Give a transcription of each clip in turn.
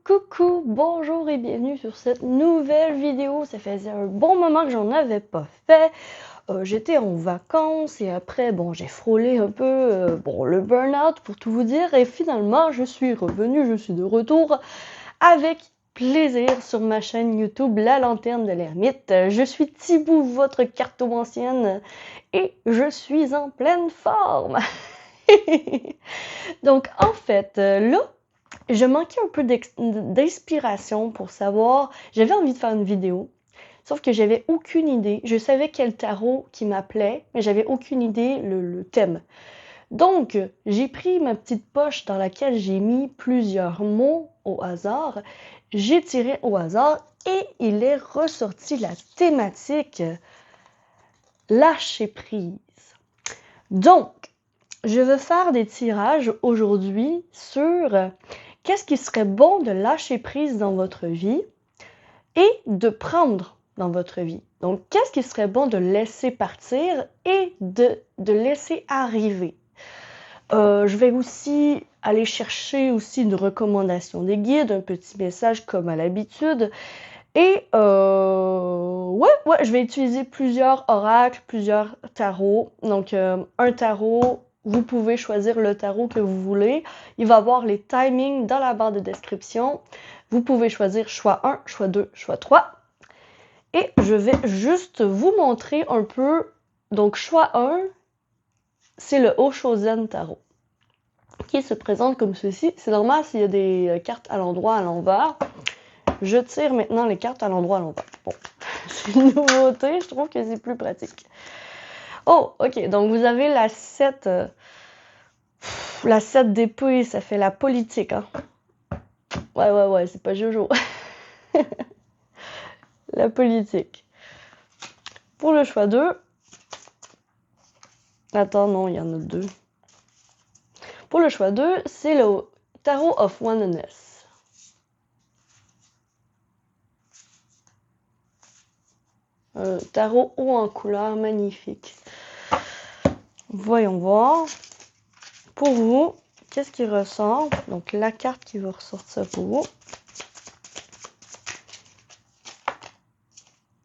Coucou, bonjour et bienvenue sur cette nouvelle vidéo. Ça faisait un bon moment que j'en avais pas fait. J'étais en vacances et après, j'ai frôlé un peu le burn-out pour tout vous dire. Et finalement, je suis revenue, je suis de retour avec plaisir sur ma chaîne YouTube La Lanterne de l'Ermite. Je suis Thibou, votre cartomancienne, et je suis en pleine forme. Donc, en fait, là, je manquais un peu d'inspiration pour savoir. J'avais envie de faire une vidéo, sauf que j'avais aucune idée. Je savais quel tarot qui m'appelait, mais j'avais aucune idée le thème. Donc, j'ai pris ma petite poche dans laquelle j'ai mis plusieurs mots au hasard. J'ai tiré au hasard et il est ressorti la thématique lâcher prise. Donc, je vais faire des tirages aujourd'hui sur qu'est-ce qui serait bon de lâcher prise dans votre vie et de prendre dans votre vie. Donc, qu'est-ce qui serait bon de laisser partir et de laisser arriver. Je vais aussi aller chercher aussi une recommandation des guides, un petit message comme à l'habitude. Et je vais utiliser plusieurs oracles, plusieurs tarots. Donc, un tarot, vous pouvez choisir le tarot que vous voulez. Il va avoir les timings dans la barre de description. Vous pouvez choisir choix 1, choix 2, choix 3. Et je vais juste vous montrer un peu. Donc, choix 1, c'est le Oshozen Tarot, qui se présente comme ceci. C'est normal s'il y a des cartes à l'endroit, à l'envers. Je tire maintenant les cartes à l'endroit, à l'envers. Bon, c'est une nouveauté, je trouve que c'est plus pratique. Oh, ok, donc vous avez la 7. La 7 d'épée, ça fait la politique, hein. Ouais, c'est pas Jojo. La politique. Pour le choix 2. Attends, non, il y en a 2. Pour le choix 2, c'est le Tarot of Oneness. Un tarot haut en couleur, magnifique. Voyons voir. Pour vous, qu'est-ce qui ressort? Donc, la carte qui va ressortir pour vous.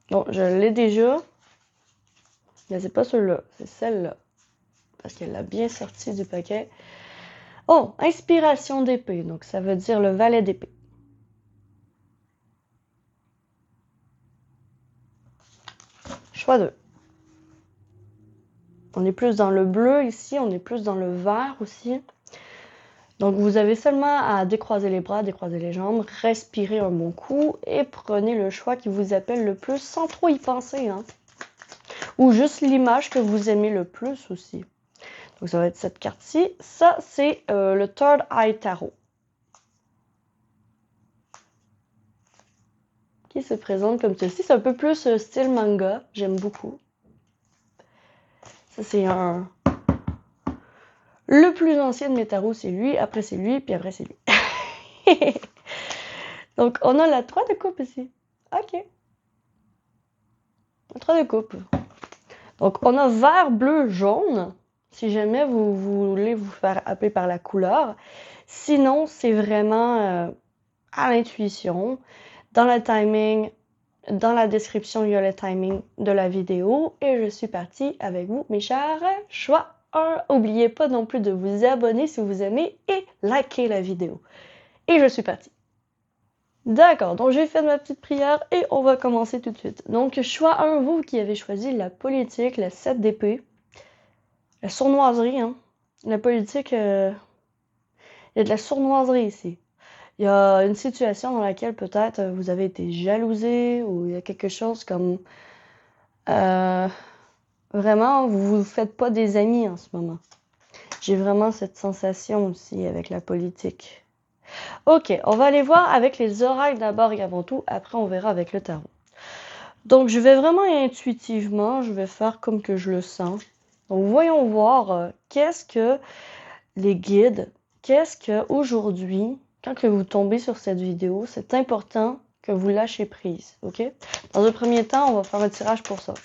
Bon, je l'ai déjà. Mais c'est pas celle-là, c'est celle-là. Parce qu'elle l'a bien sortie du paquet. Oh, inspiration d'épée. Donc, ça veut dire le valet d'épée. Choix 2. On est plus dans le bleu ici, on est plus dans le vert aussi. Donc, vous avez seulement à décroiser les bras, décroiser les jambes, respirer un bon coup et prenez le choix qui vous appelle le plus sans trop y penser, hein. Ou juste l'image que vous aimez le plus aussi. Donc, ça va être cette carte-ci. Ça, c'est le Third Eye Tarot, qui se présente comme ceci. C'est un peu plus style manga. J'aime beaucoup. Ça, c'est un... Le plus ancien de mes tarots, c'est lui. Après, c'est lui. Puis après, c'est lui. Donc, on a la 3 de coupe ici. OK. La 3 de coupe. Donc, on a vert, bleu, jaune. Si jamais vous voulez vous faire appeler par la couleur. Sinon, c'est vraiment à l'intuition. Dans le timing, dans la description, il y a le timing de la vidéo. Et je suis partie avec vous, mes chers choix 1. N'oubliez pas non plus de vous abonner si vous aimez et liker la vidéo. Et je suis partie. D'accord, donc j'ai fait ma petite prière et on va commencer tout de suite. Donc, choix 1, vous qui avez choisi la politique, la 7 d'épée, la sournoiserie, hein. La politique, il y a de la sournoiserie ici. Il y a une situation dans laquelle peut-être vous avez été jalousé ou il y a quelque chose comme... vraiment, vous vous faites pas des amis en ce moment. J'ai vraiment cette sensation aussi avec la politique. Ok, on va aller voir avec les oracles d'abord et avant tout. Après, on verra avec le tarot. Donc, je vais vraiment intuitivement, je vais faire comme que je le sens. Donc, voyons voir qu'est-ce que les guides, qu'est-ce que aujourd'hui, quand que vous tombez sur cette vidéo, c'est important que vous lâchez prise, ok? Dans un premier temps, on va faire un tirage pour ça.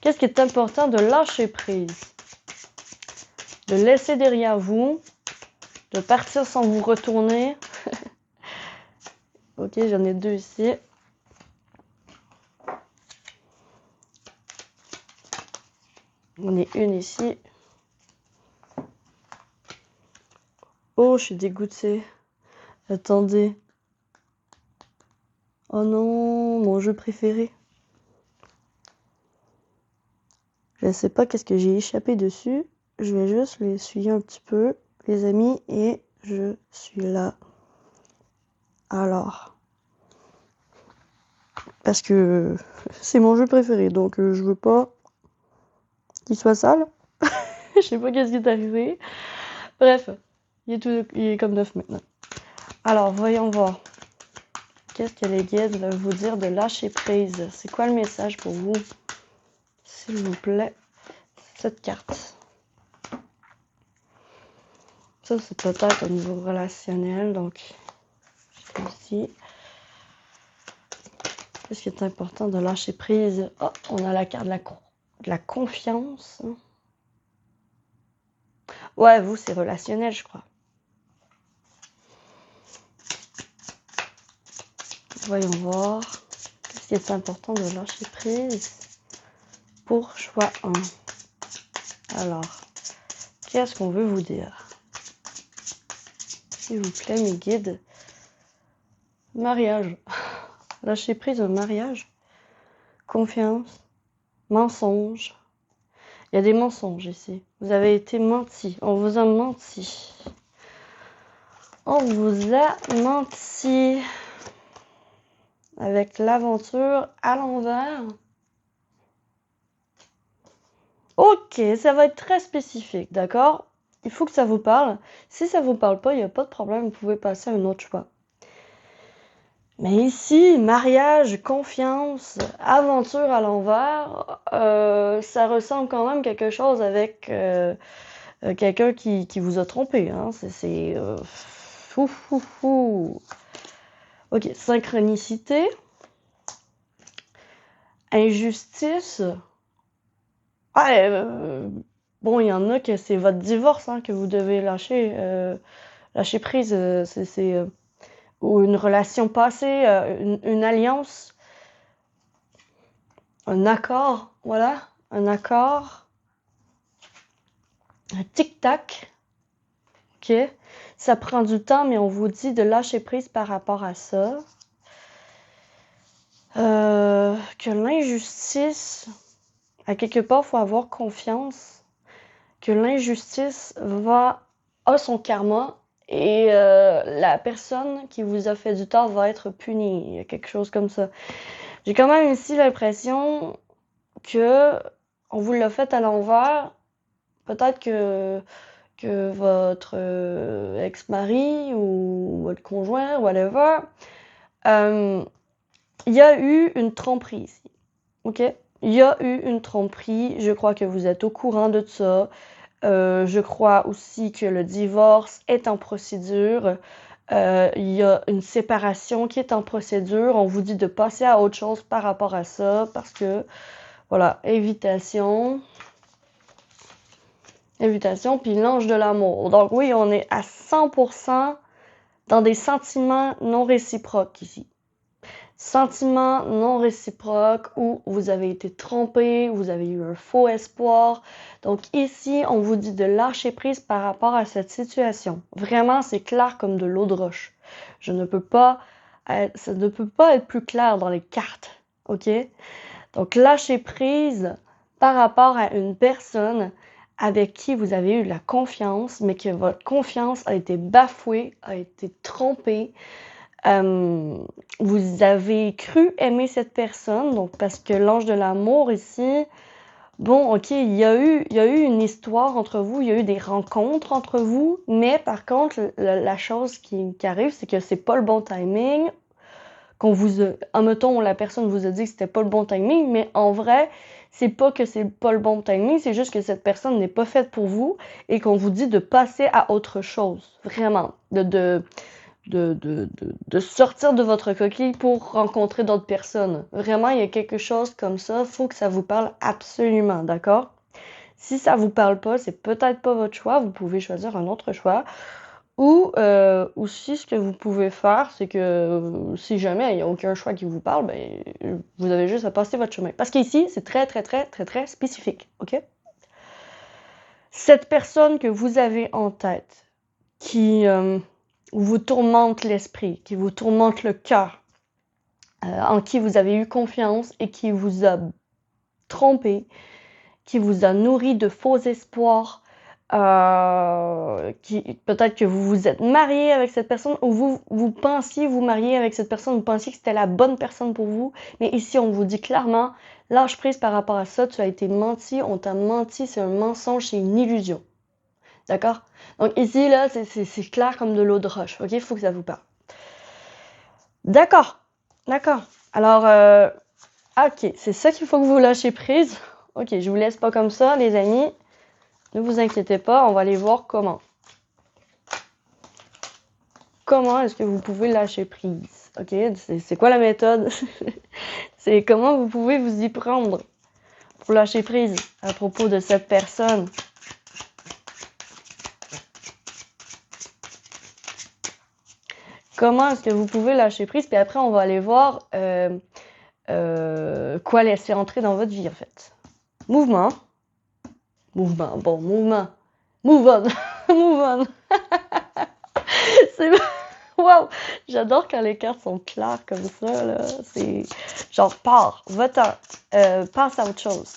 Qu'est-ce qui est important de lâcher prise? De laisser derrière vous, de partir sans vous retourner. Ok, j'en ai 2 ici. J'en ai une ici. Oh, je suis dégoûtée. Attendez. Oh non, mon jeu préféré. Je ne sais pas qu'est-ce que j'ai échappé dessus. Je vais juste l'essuyer un petit peu, les amis, et je suis là. Alors. Parce que c'est mon jeu préféré, donc je veux pas qu'il soit sale. Je sais pas qu'est-ce qui est arrivé. Bref, il est comme neuf maintenant. Alors, voyons voir. Qu'est-ce que les guides veulent vous dire de lâcher prise? C'est quoi le message pour vous? S'il vous plaît, cette carte. Ça, c'est peut-être au niveau relationnel, donc ici. Qu'est-ce qui est important de lâcher prise? Oh, on a la carte de la confiance. Ouais, vous, c'est relationnel, je crois. Voyons voir. Qu'est-ce qui est important de lâcher prise pour choix 1? Alors, qu'est-ce qu'on veut vous dire? S'il vous plaît, mes guides. Mariage. Lâcher prise au mariage. Confiance. Mensonge. Il y a des mensonges ici. Vous avez été menti. On vous a menti. On vous a menti. Avec l'aventure à l'envers. Ok, ça va être très spécifique, d'accord? Il faut que ça vous parle. Si ça vous parle pas, il n'y a pas de problème, vous pouvez passer à un autre choix. Mais ici, mariage, confiance, aventure à l'envers, ça ressemble quand même quelque chose avec quelqu'un qui vous a trompé. Hein? C'est fou, fou, fou. Ok, synchronicité, injustice. Ouais, bon, il y en a que c'est votre divorce hein, que vous devez lâcher, lâcher prise. Ou une relation passée, une alliance, un accord, voilà, un accord, un tic-tac, ok? Ça prend du temps, mais on vous dit de lâcher prise par rapport à ça. Que l'injustice, à quelque part, il faut avoir confiance que l'injustice a son karma et la personne qui vous a fait du tort va être punie. Il y a quelque chose comme ça. J'ai quand même ici l'impression que on vous l'a fait à l'envers. Peut-être que votre ex-mari ou votre conjoint, whatever, il y a eu une tromperie ici. Ok? Il y a eu une tromperie. Je crois que vous êtes au courant de ça. Je crois aussi que le divorce est en procédure. Il y a une séparation qui est en procédure. On vous dit de passer à autre chose par rapport à ça parce que, voilà, invitation. Invitation, puis l'ange de l'amour. Donc oui, on est à 100% dans des sentiments non réciproques ici. Sentiments non réciproques où vous avez été trompé, vous avez eu un faux espoir. Donc ici, on vous dit de lâcher prise par rapport à cette situation. Vraiment, c'est clair comme de l'eau de roche. Ça ne peut pas être plus clair dans les cartes, ok? Donc lâcher prise par rapport à une personne avec qui vous avez eu de la confiance, mais que votre confiance a été bafouée, a été trompée. Vous avez cru aimer cette personne, donc parce que l'ange de l'amour ici, bon, ok, il y a eu une histoire entre vous, il y a eu des rencontres entre vous, mais par contre, la chose qui arrive, c'est que c'est pas le bon timing. Admettons, la personne vous a dit que c'était pas le bon timing, mais en vrai, c'est pas que c'est pas le bon timing, c'est juste que cette personne n'est pas faite pour vous et qu'on vous dit de passer à autre chose. Vraiment. De sortir de votre coquille pour rencontrer d'autres personnes. Vraiment, il y a quelque chose comme ça, faut que ça vous parle absolument, d'accord? Si ça vous parle pas, c'est peut-être pas votre choix, vous pouvez choisir un autre choix. Ou aussi, ce que vous pouvez faire, c'est que si jamais il n'y a aucun choix qui vous parle, ben, vous avez juste à passer votre chemin. Parce qu'ici, c'est très, très, très, très, très spécifique, OK? Cette personne que vous avez en tête, qui vous tourmente l'esprit, qui vous tourmente le cœur, en qui vous avez eu confiance et qui vous a trompé, qui vous a nourri de faux espoirs, peut-être que vous vous êtes marié avec cette personne ou vous pensiez vous marier avec cette personne, vous pensiez que c'était la bonne personne pour vous, mais ici on vous dit clairement, lâche prise par rapport à ça, tu as été menti, on t'a menti, c'est un mensonge, c'est une illusion. D'accord? Donc ici, là, c'est clair comme de l'eau de roche, ok? Il faut que ça vous parle. D'accord, d'accord. Alors, ok, c'est ça qu'il faut que vous lâchez prise. Ok, je vous laisse pas comme ça, les amis. Ne vous inquiétez pas, on va aller voir comment. Comment est-ce que vous pouvez lâcher prise? Ok, c'est quoi la méthode? C'est comment vous pouvez vous y prendre pour lâcher prise à propos de cette personne. Comment est-ce que vous pouvez lâcher prise? Puis après, on va aller voir quoi laisser entrer dans votre vie, en fait. Mouvement. Mouvement. Bon, mouvement. Move on. Move on. C'est... Wow! J'adore quand les cartes sont claires comme ça, là. C'est genre, pars, va-t'en, passe à autre chose.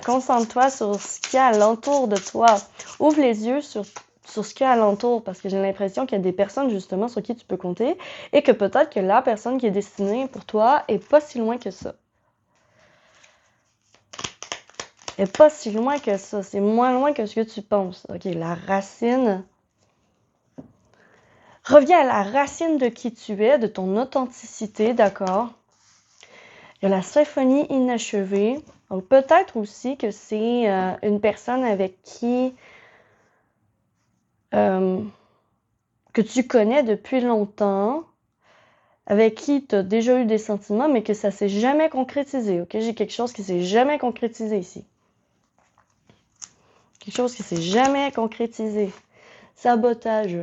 Concentre-toi sur ce qu'il y a alentour de toi. Ouvre les yeux sur ce qu'il y a alentour, parce que j'ai l'impression qu'il y a des personnes, justement, sur qui tu peux compter, et que peut-être que la personne qui est destinée pour toi est pas si loin que ça. Est pas si loin que ça. C'est moins loin que ce que tu penses. OK, la racine. Reviens à la racine de qui tu es, de ton authenticité, d'accord? Il y a la symphonie inachevée. Donc, peut-être aussi que c'est une personne avec qui que tu connais depuis longtemps, avec qui tu as déjà eu des sentiments, mais que ça s'est jamais concrétisé. OK? J'ai quelque chose qui s'est jamais concrétisé ici. Quelque chose qui s'est jamais concrétisé. Sabotage.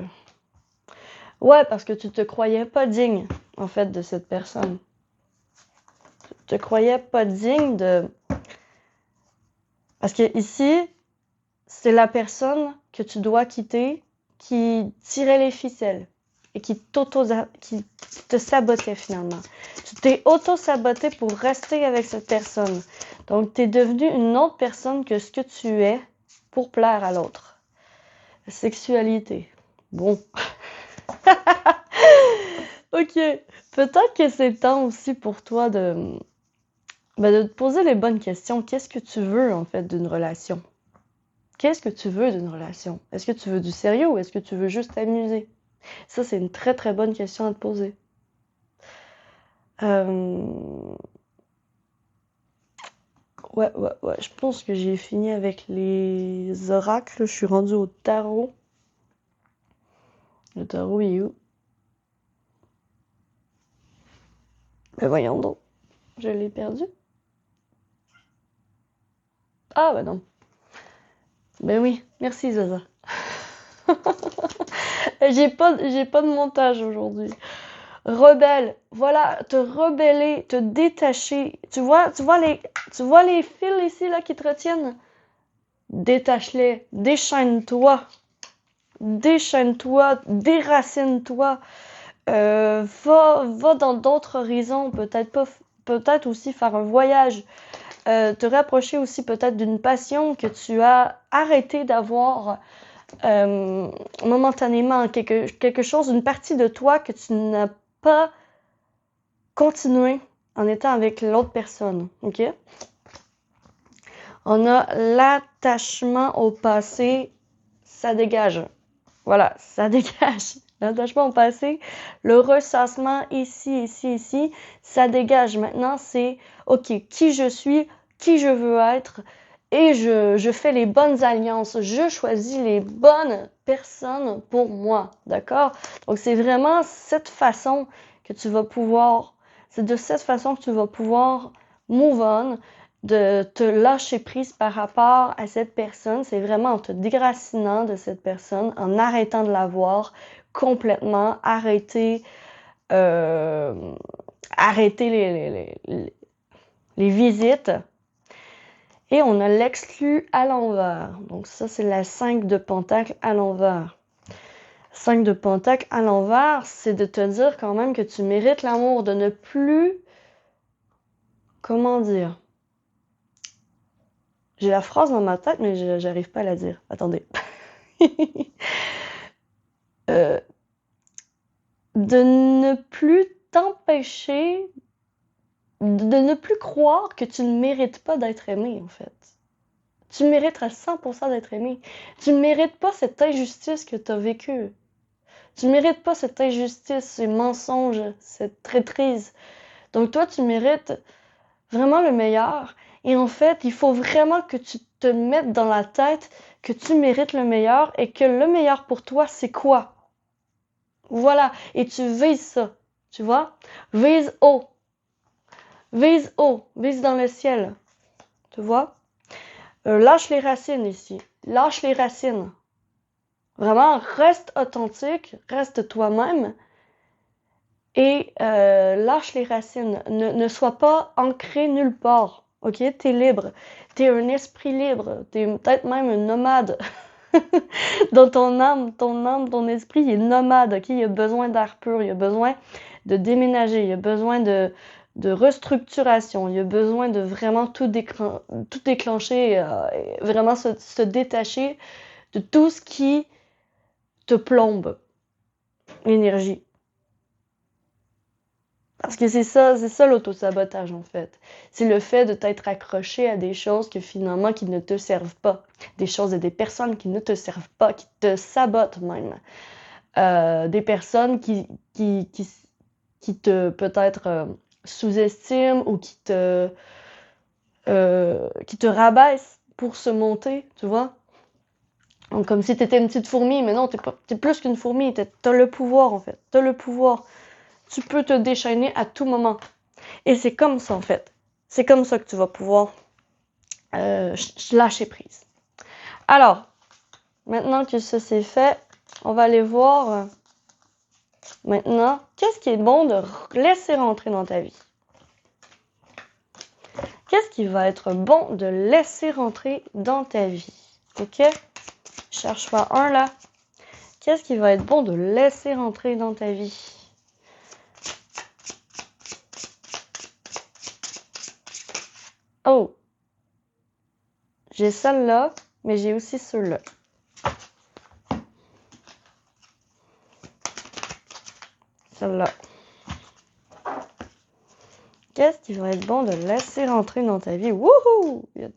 Ouais, parce que tu te croyais pas digne, en fait, de cette personne. Tu te croyais pas digne de... Parce que ici, c'est la personne que tu dois quitter qui tirait les ficelles et qui te sabotait finalement. Tu t'es auto-saboté pour rester avec cette personne. Donc, tu es devenu une autre personne que ce que tu es pour plaire à l'autre. La sexualité. Bon. Ok. Peut-être que c'est temps aussi pour toi de te poser les bonnes questions. Qu'est-ce que tu veux, en fait, d'une relation? Qu'est-ce que tu veux d'une relation? Est-ce que tu veux du sérieux ou est-ce que tu veux juste t'amuser? Ça, c'est une très, très bonne question à te poser. Ouais. Je pense que j'ai fini avec les oracles. Je suis rendue au tarot. Le tarot est où? Ben voyons donc. Je l'ai perdu. Ah, ben non. Ben oui. Merci, Zaza. J'ai pas de montage aujourd'hui. Rebelle, voilà, te rebeller, te détacher. Tu vois les fils ici là qui te retiennent? Détache-les, déchaîne-toi, déracine-toi. Va dans d'autres horizons, peut-être aussi faire un voyage. Te rapprocher aussi peut-être d'une passion que tu as arrêté d'avoir momentanément, quelque chose, une partie de toi que tu n'as pas continué en étant avec l'autre personne, ok? On a l'attachement au passé, ça dégage. Voilà, ça dégage. L'attachement au passé, le ressassement ici, ça dégage. Maintenant, c'est, ok, qui je suis, qui je veux être, et je fais les bonnes alliances. Je choisis les bonnes personnes pour moi, d'accord? Donc, c'est vraiment cette façon que tu vas pouvoir, c'est de cette façon que tu vas pouvoir move on de te lâcher prise par rapport à cette personne. C'est vraiment en te déracinant de cette personne, en arrêtant de la voir complètement, arrêter les visites. Et on a l'exclu à l'envers. Donc ça, c'est la 5 de pentacle à l'envers. 5 de pentacle à l'envers, c'est de te dire quand même que tu mérites l'amour, de ne plus... Comment dire? J'ai la phrase dans ma tête, mais j'arrive pas à la dire. Attendez. De ne plus t'empêcher, de ne plus croire que tu ne mérites pas d'être aimé, en fait. Tu mérites à 100% d'être aimé. Tu ne mérites pas cette injustice que tu as vécue. Tu ne mérites pas cette injustice, ces mensonges, cette traîtrise. Donc toi, tu mérites vraiment le meilleur. Et en fait, il faut vraiment que tu te mettes dans la tête que tu mérites le meilleur et que le meilleur pour toi, c'est quoi? Voilà. Et tu vises ça. Tu vois? Vise haut. Vise haut. Vise dans le ciel. Tu vois? Lâche les racines ici. Lâche les racines. Vraiment, reste authentique. Reste toi-même. Et lâche les racines. Ne sois pas ancré nulle part. Ok? T'es libre. T'es un esprit libre. T'es peut-être même un nomade. Dans ton âme, ton esprit, il est nomade. Ok? Il a besoin d'air pur. Il a besoin de déménager. Il a besoin de restructuration. Il a besoin de vraiment tout déclencher. Vraiment se détacher de tout ce qui te plombe l'énergie. Parce que c'est ça l'auto-sabotage en fait. C'est le fait de t'être accroché à des choses que finalement qui ne te servent pas. Des choses et des personnes qui ne te servent pas, qui te sabotent même. Des personnes qui te peut-être sous-estiment ou qui te rabaissent pour se monter, tu vois. Donc, comme si t'étais une petite fourmi, mais non, t'es plus qu'une fourmi, t'as le pouvoir en fait. T'as le pouvoir. Tu peux te déchaîner à tout moment. Et c'est comme ça, en fait. C'est comme ça que tu vas pouvoir lâcher prise. Alors, maintenant que ça c'est fait, on va aller voir maintenant qu'est-ce qui est bon de laisser rentrer dans ta vie. Qu'est-ce qui va être bon de laisser rentrer dans ta vie? Ok? Cherche pas un là. Qu'est-ce qui va être bon de laisser rentrer dans ta vie? Oh! J'ai celle-là, mais j'ai aussi ceux-là. Celle-là. Qu'est-ce qui va être bon de laisser rentrer dans ta vie? Wouhou! Il a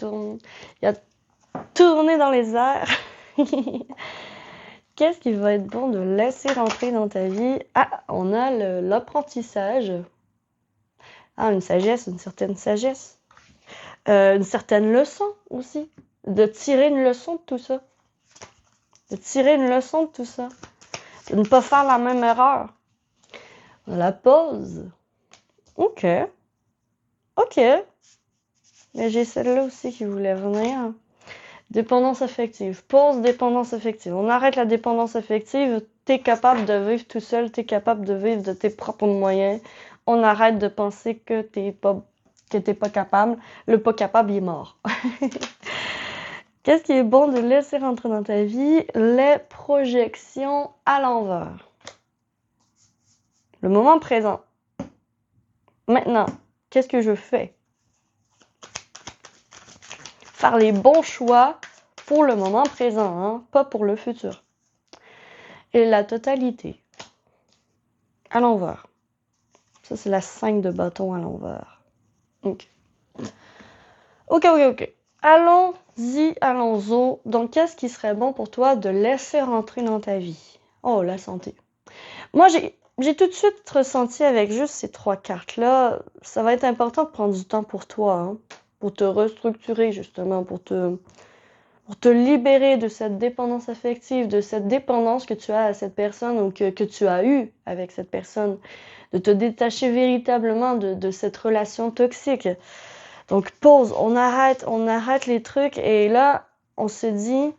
tourné dans les airs. Qu'est-ce qui va être bon de laisser rentrer dans ta vie? Ah, on a l'apprentissage. Ah, une sagesse, une certaine sagesse. Une certaine leçon aussi. De tirer une leçon de tout ça. De tirer une leçon de tout ça. De ne pas faire la même erreur. La pause. Ok. Ok. Mais j'ai celle-là aussi qui voulait venir. Dépendance affective. Pause, dépendance affective. On arrête la dépendance affective. T'es capable de vivre tout seul. T'es capable de vivre de tes propres moyens. On arrête de penser que t'es pas capable. Le pas capable, il est mort. Qu'est-ce qui est bon de laisser rentrer dans ta vie? Les projections à l'envers. Le moment présent. Maintenant, qu'est-ce que je fais? Faire les bons choix pour le moment présent, hein, pas pour le futur. Et la totalité. À l'envers. Ça, c'est la 5 de bâton à l'envers. Ok. Allons-y. Donc, qu'est-ce qui serait bon pour toi de laisser rentrer dans ta vie? Oh, la santé. Moi, j'ai tout de suite ressenti avec juste ces 3 cartes-là, ça va être important de prendre du temps pour toi, hein, pour te restructurer justement, pour te libérer de cette dépendance affective, de cette dépendance que tu as à cette personne ou que tu as eue avec cette personne, de te détacher véritablement de cette relation toxique, Donc, pause, on arrête les trucs et là, on se dit,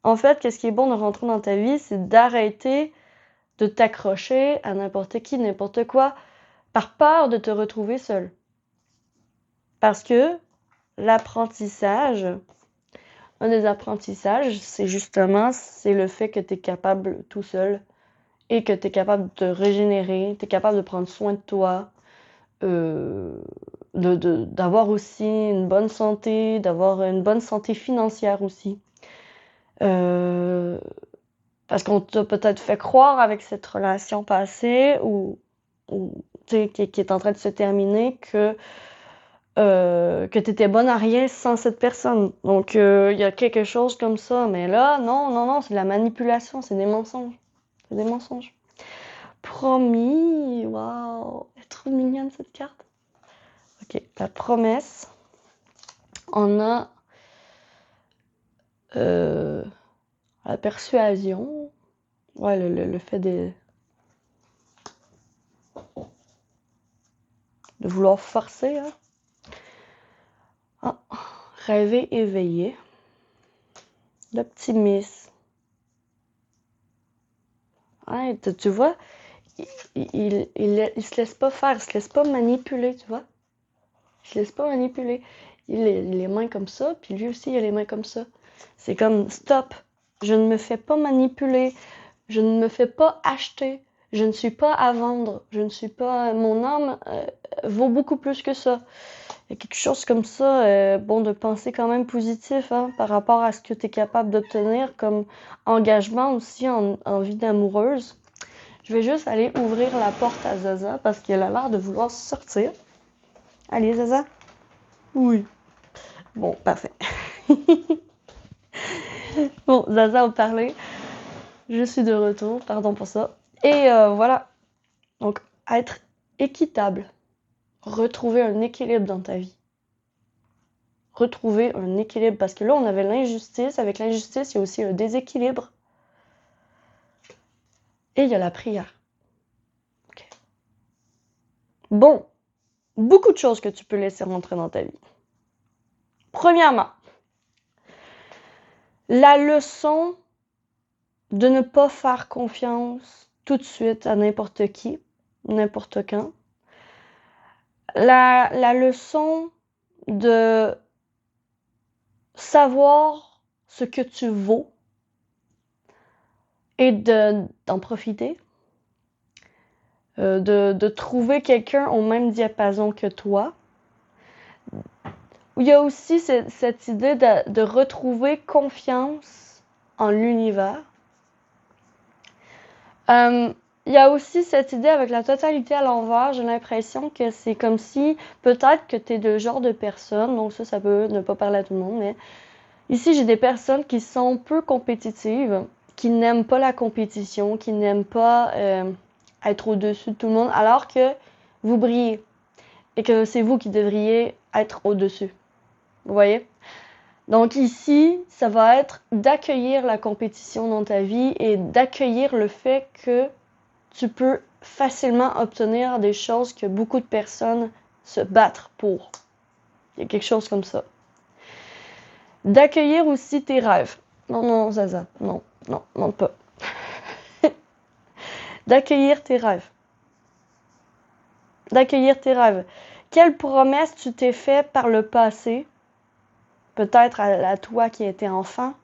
en fait, qu'est-ce qui est bon de rentrer dans ta vie, c'est d'arrêter de t'accrocher à n'importe qui, n'importe quoi, par peur de te retrouver seul. Parce que l'apprentissage, un des apprentissages, c'est le fait que tu es capable tout seul et que tu es capable de te régénérer, tu es capable de prendre soin de toi, d'avoir aussi une bonne santé, d'avoir une bonne santé financière aussi. Parce qu'on t'a peut-être fait croire avec cette relation passée ou qui est en train de se terminer que tu étais bonne à rien sans cette personne. Donc, il y a quelque chose comme ça. Mais là, non, c'est de la manipulation, c'est des mensonges. C'est des mensonges. Promis, waouh, elle est trop mignonne cette carte. Ok, la promesse. On a la persuasion. Ouais, le fait de vouloir forcer. Hein. Ah, rêver éveillé. L'optimisme. Ouais, tu vois, il se laisse pas faire, il se laisse pas manipuler, tu vois. Il se laisse pas manipuler. Il a les mains comme ça, puis lui aussi, il a les mains comme ça. C'est comme, stop, je ne me fais pas manipuler, je ne me fais pas acheter, je ne suis pas à vendre, je ne suis pas... Mon âme vaut beaucoup plus que ça. Il y a quelque chose comme ça, bon, de penser quand même positif hein, par rapport à ce que tu es capable d'obtenir comme engagement aussi en vie d'amoureuse. Je vais juste aller ouvrir la porte à Zaza parce qu'elle a l'air de vouloir sortir. Allez, Zaza. Oui. Bon, parfait. Bon, Zaza a parlé. Je suis de retour, pardon pour ça. Et voilà. Donc, être équitable. Retrouver un équilibre dans ta vie. Retrouver un équilibre. Parce que là, on avait l'injustice. Avec l'injustice, il y a aussi un déséquilibre. Et il y a la prière. Okay. Bon, beaucoup de choses que tu peux laisser rentrer dans ta vie. Premièrement, la leçon de ne pas faire confiance tout de suite à n'importe qui, n'importe quand. La leçon de savoir ce que tu vaux et d'en profiter. De trouver quelqu'un au même diapason que toi. Il y a aussi cette idée de retrouver confiance en l'univers. Il y a aussi cette idée avec la totalité à l'envers, j'ai l'impression que c'est comme si peut-être que tu es le genre de personne, donc ça peut ne pas parler à tout le monde, mais ici j'ai des personnes qui sont peu compétitives, qui n'aiment pas la compétition, qui n'aiment pas être au-dessus de tout le monde, alors que vous brillez et que c'est vous qui devriez être au-dessus. Vous voyez? Donc ici, ça va être d'accueillir la compétition dans ta vie et d'accueillir le fait que tu peux facilement obtenir des choses que beaucoup de personnes se battent pour. Il y a quelque chose comme ça. D'accueillir aussi tes rêves. Non, Zaza, non, pas. D'accueillir tes rêves. D'accueillir tes rêves. Quelles promesses tu t'es fait par le passé? Peut-être à toi qui étais enfant,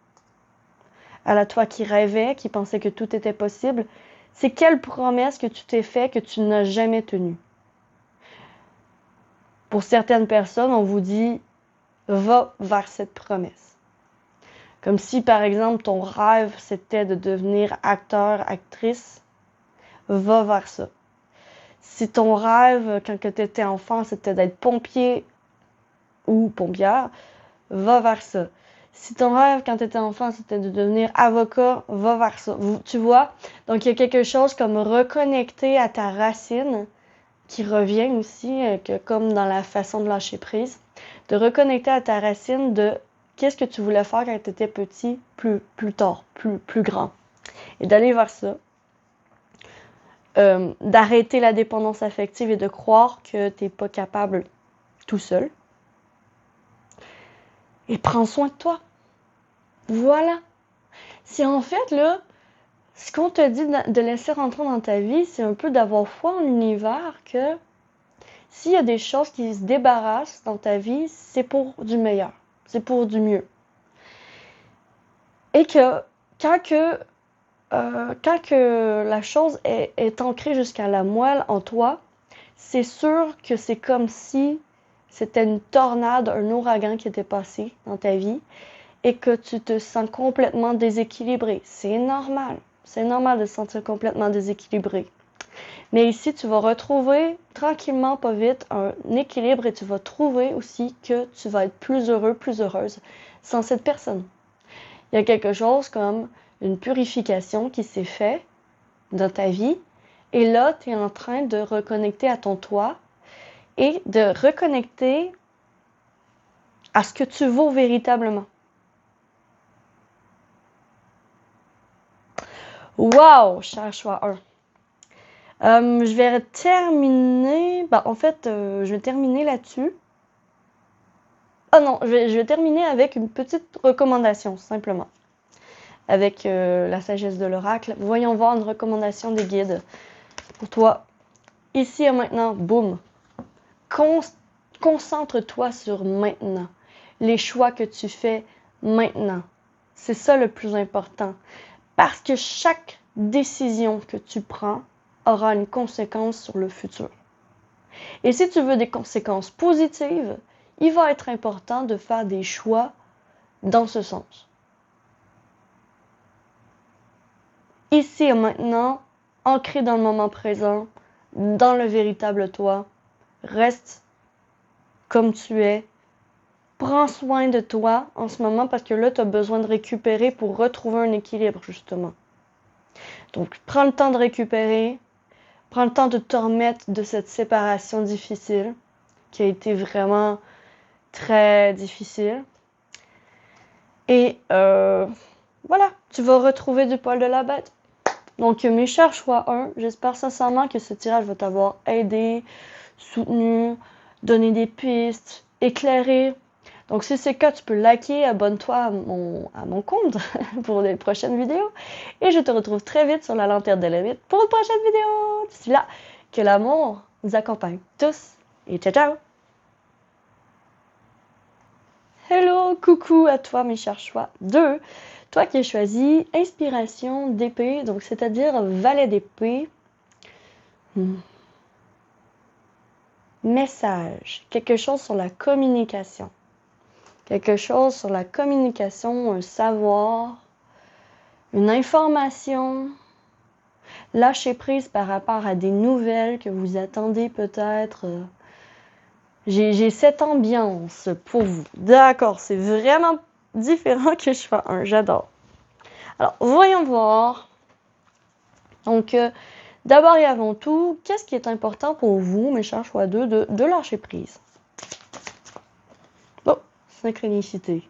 à la toi qui rêvait, qui pensait que tout était possible. C'est quelle promesse que tu t'es fait que tu n'as jamais tenue? Pour certaines personnes, on vous dit « va vers cette promesse ». Comme si, par exemple, ton rêve, c'était de devenir acteur, actrice, va vers ça. Si ton rêve, quand tu étais enfant, c'était d'être pompier ou pompière, va vers ça. Si ton rêve, quand tu étais enfant, c'était de devenir avocat, va vers ça. Tu vois? Donc, il y a quelque chose comme reconnecter à ta racine qui revient aussi, que comme dans la façon de lâcher prise, de reconnecter à ta racine de qu'est-ce que tu voulais faire quand tu étais petit, plus tard, plus grand. Et d'aller vers ça. D'arrêter la dépendance affective et de croire que tu n'es pas capable tout seul. et prends soin de toi. Voilà. C'est en fait, là, ce qu'on te dit de laisser rentrer dans ta vie, c'est un peu d'avoir foi en l'univers que s'il y a des choses qui se débarrassent dans ta vie, c'est pour du meilleur, c'est pour du mieux. Et que quand la chose est ancrée jusqu'à la moelle en toi, c'est sûr que c'est comme si c'était une tornade, un ouragan qui était passé dans ta vie et que tu te sens complètement déséquilibré. C'est normal. C'est normal de se sentir complètement déséquilibré. Mais ici, tu vas retrouver tranquillement, pas vite, un équilibre et tu vas trouver aussi que tu vas être plus heureux, plus heureuse sans cette personne. Il y a quelque chose comme une purification qui s'est faite dans ta vie et là, tu es en train de reconnecter à ton toi et de reconnecter à ce que tu vaux véritablement. Wow, cher choix 1. Je vais terminer. Je vais terminer là-dessus. Ah non, je vais terminer avec une petite recommandation, simplement. Avec la sagesse de l'oracle. Voyons voir une recommandation des guides pour toi. Ici et maintenant, boum. Concentre-toi sur maintenant. Les choix que tu fais maintenant. C'est ça le plus important. Parce que chaque décision que tu prends aura une conséquence sur le futur. Et si tu veux des conséquences positives, il va être important de faire des choix dans ce sens. Ici et maintenant, ancré dans le moment présent, dans le véritable toi, reste comme tu es. Prends soin de toi en ce moment parce que là, tu as besoin de récupérer pour retrouver un équilibre, justement. Donc, prends le temps de récupérer. Prends le temps de te remettre de cette séparation difficile, qui a été vraiment très difficile. Et voilà, tu vas retrouver du poil de la bête. Donc, mes chers choix 1, j'espère sincèrement que ce tirage va t'avoir aidé, soutenu, donné des pistes, éclairé. Donc, si c'est le cas, tu peux liker, abonne-toi à mon compte pour les prochaines vidéos. Et je te retrouve très vite sur la lanterne de la pour une prochaine vidéo. D'ici là, que l'amour vous accompagne tous. Et ciao, ciao! Hello, coucou à toi, mes chers choix 2. Toi qui as choisi inspiration d'épée, donc c'est-à-dire valet d'épée. Message, quelque chose sur la communication. Quelque chose sur la communication, un savoir, une information. Lâcher prise par rapport à des nouvelles que vous attendez peut-être. J'ai cette ambiance pour vous. D'accord, c'est vraiment différent que je fais un. J'adore. Alors, voyons voir. Donc, d'abord et avant tout, qu'est-ce qui est important pour vous, mes chers choix 2, de lâcher prise? Oh, synchronicité.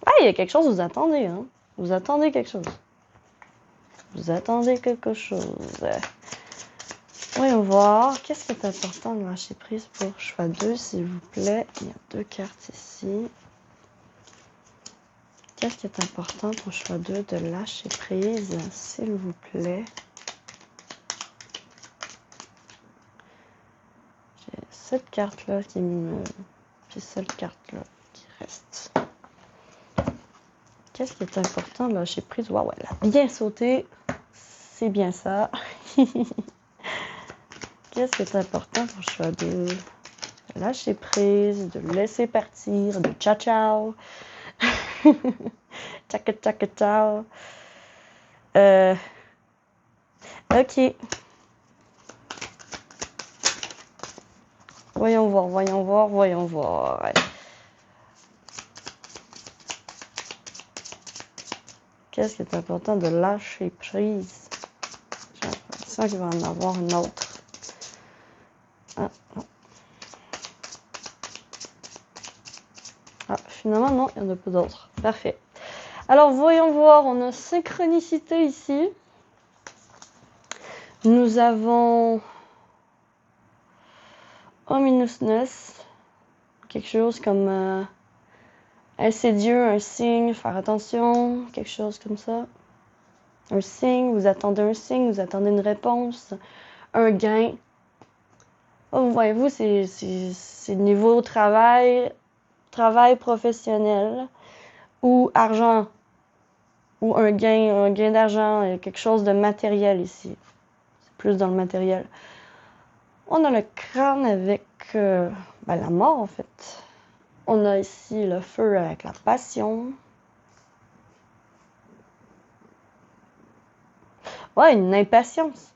Ah, il y a quelque chose, vous attendez, hein? Vous attendez quelque chose. Vous attendez quelque chose. Voyons voir. Qu'est-ce qui est important de lâcher prise pour choix 2, s'il vous plaît? Il y a 2 cartes ici. Qu'est-ce qui est important pour choix 2 de lâcher prise, s'il vous plaît? J'ai cette carte-là qui me... Puis cette carte-là qui reste. Qu'est-ce qui est important de lâcher prise? Waouh, elle a bien sauté. C'est bien ça. Qu'est-ce qui est important pour choix 2? De lâcher prise, de laisser partir, de ciao ciao. Tchaka tchaka ciao. Ok. Voyons voir, voyons voir, voyons voir. Qu'est-ce qui est important de lâcher prise? J'ai l'impression qu'il va en avoir une autre. Ah, non. Ah, finalement, non, il n'y en a pas d'autres. Parfait. Alors, voyons voir, on a synchronicité ici. Nous avons ominusness, quelque chose comme insidieux, un signe, faire attention, quelque chose comme ça. Un signe, vous attendez une réponse, un gain. Oh, voyez-vous, c'est niveau travail professionnel ou argent, ou un gain d'argent, quelque chose de matériel ici. C'est plus dans le matériel. On a le crâne avec la mort, en fait. On a ici le feu avec la passion. Ouais, une impatience.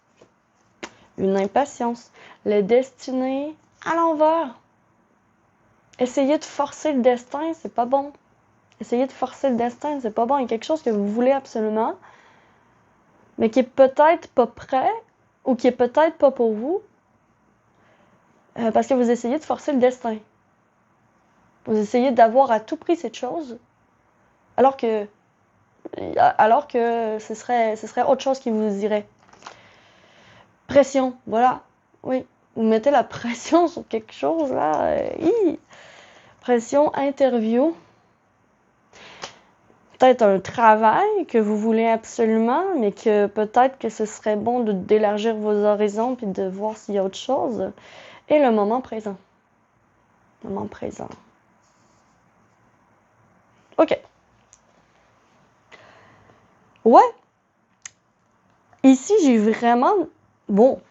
Une impatience. Le destiné à l'envers. Essayer de forcer le destin, c'est pas bon. Essayer de forcer le destin, c'est pas bon. Il y a quelque chose que vous voulez absolument, mais qui est peut-être pas prêt, ou qui est peut-être pas pour vous, parce que vous essayez de forcer le destin. Vous essayez d'avoir à tout prix cette chose, alors que ce serait autre chose qui vous irait. Pression, voilà. Oui, vous mettez la pression sur quelque chose, là. Pression, interview. Peut-être un travail que vous voulez absolument, mais que peut-être que ce serait bon d'élargir vos horizons puis de voir s'il y a autre chose. Et le moment présent. Le moment présent. OK. Ouais. Ici, j'ai vraiment... Bon.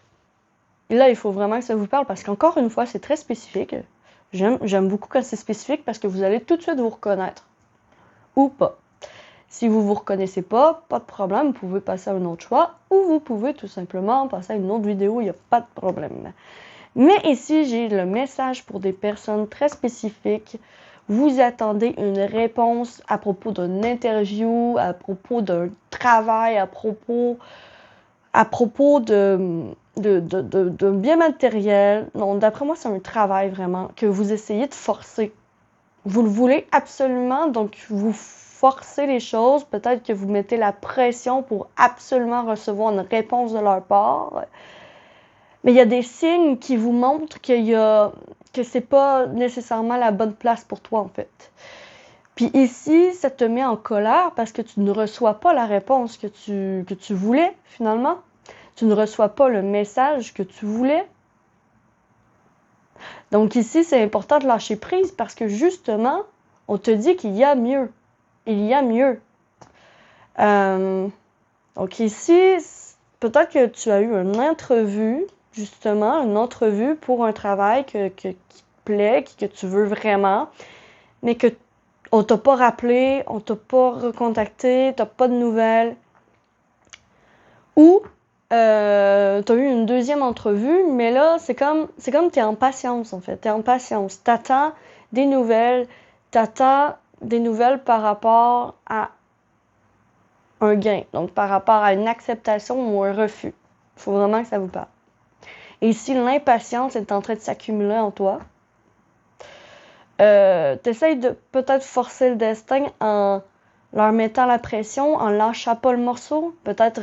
Là, il faut vraiment que ça vous parle parce qu'encore une fois, c'est très spécifique. J'aime beaucoup quand c'est spécifique parce que vous allez tout de suite vous reconnaître. Ou pas. Si vous ne vous reconnaissez pas, pas de problème, vous pouvez passer à un autre choix ou vous pouvez tout simplement passer à une autre vidéo, il n'y a pas de problème. Mais ici, j'ai le message pour des personnes très spécifiques. Vous attendez une réponse à propos d'une interview, à propos d'un travail, à propos de bien matériel. Non, d'après moi, c'est un travail vraiment que vous essayez de forcer. Vous le voulez absolument, donc vous forcez les choses. Peut-être que vous mettez la pression pour absolument recevoir une réponse de leur part. Mais il y a des signes qui vous montrent que c'est pas nécessairement la bonne place pour toi, en fait. Puis ici, ça te met en colère parce que tu ne reçois pas la réponse que tu voulais, finalement. Tu ne reçois pas le message que tu voulais. Donc ici, c'est important de lâcher prise parce que justement, on te dit qu'il y a mieux. Il y a mieux. Donc ici, peut-être que tu as eu une entrevue, justement, une entrevue pour un travail qui te plaît, que tu veux vraiment, mais que on t'a pas rappelé, on t'a pas recontacté, t'as pas de nouvelles. Ou t'as eu une deuxième entrevue, mais là, c'est comme t'es en patience, en fait. T'es en patience. T'attends des nouvelles par rapport à un gain. Donc, par rapport à une acceptation ou un refus. Il faut vraiment que ça vous parle. Et ici, l'impatience est en train de s'accumuler en toi. T'essayes de peut-être forcer le destin en leur mettant la pression, en lâchant pas le morceau. Peut-être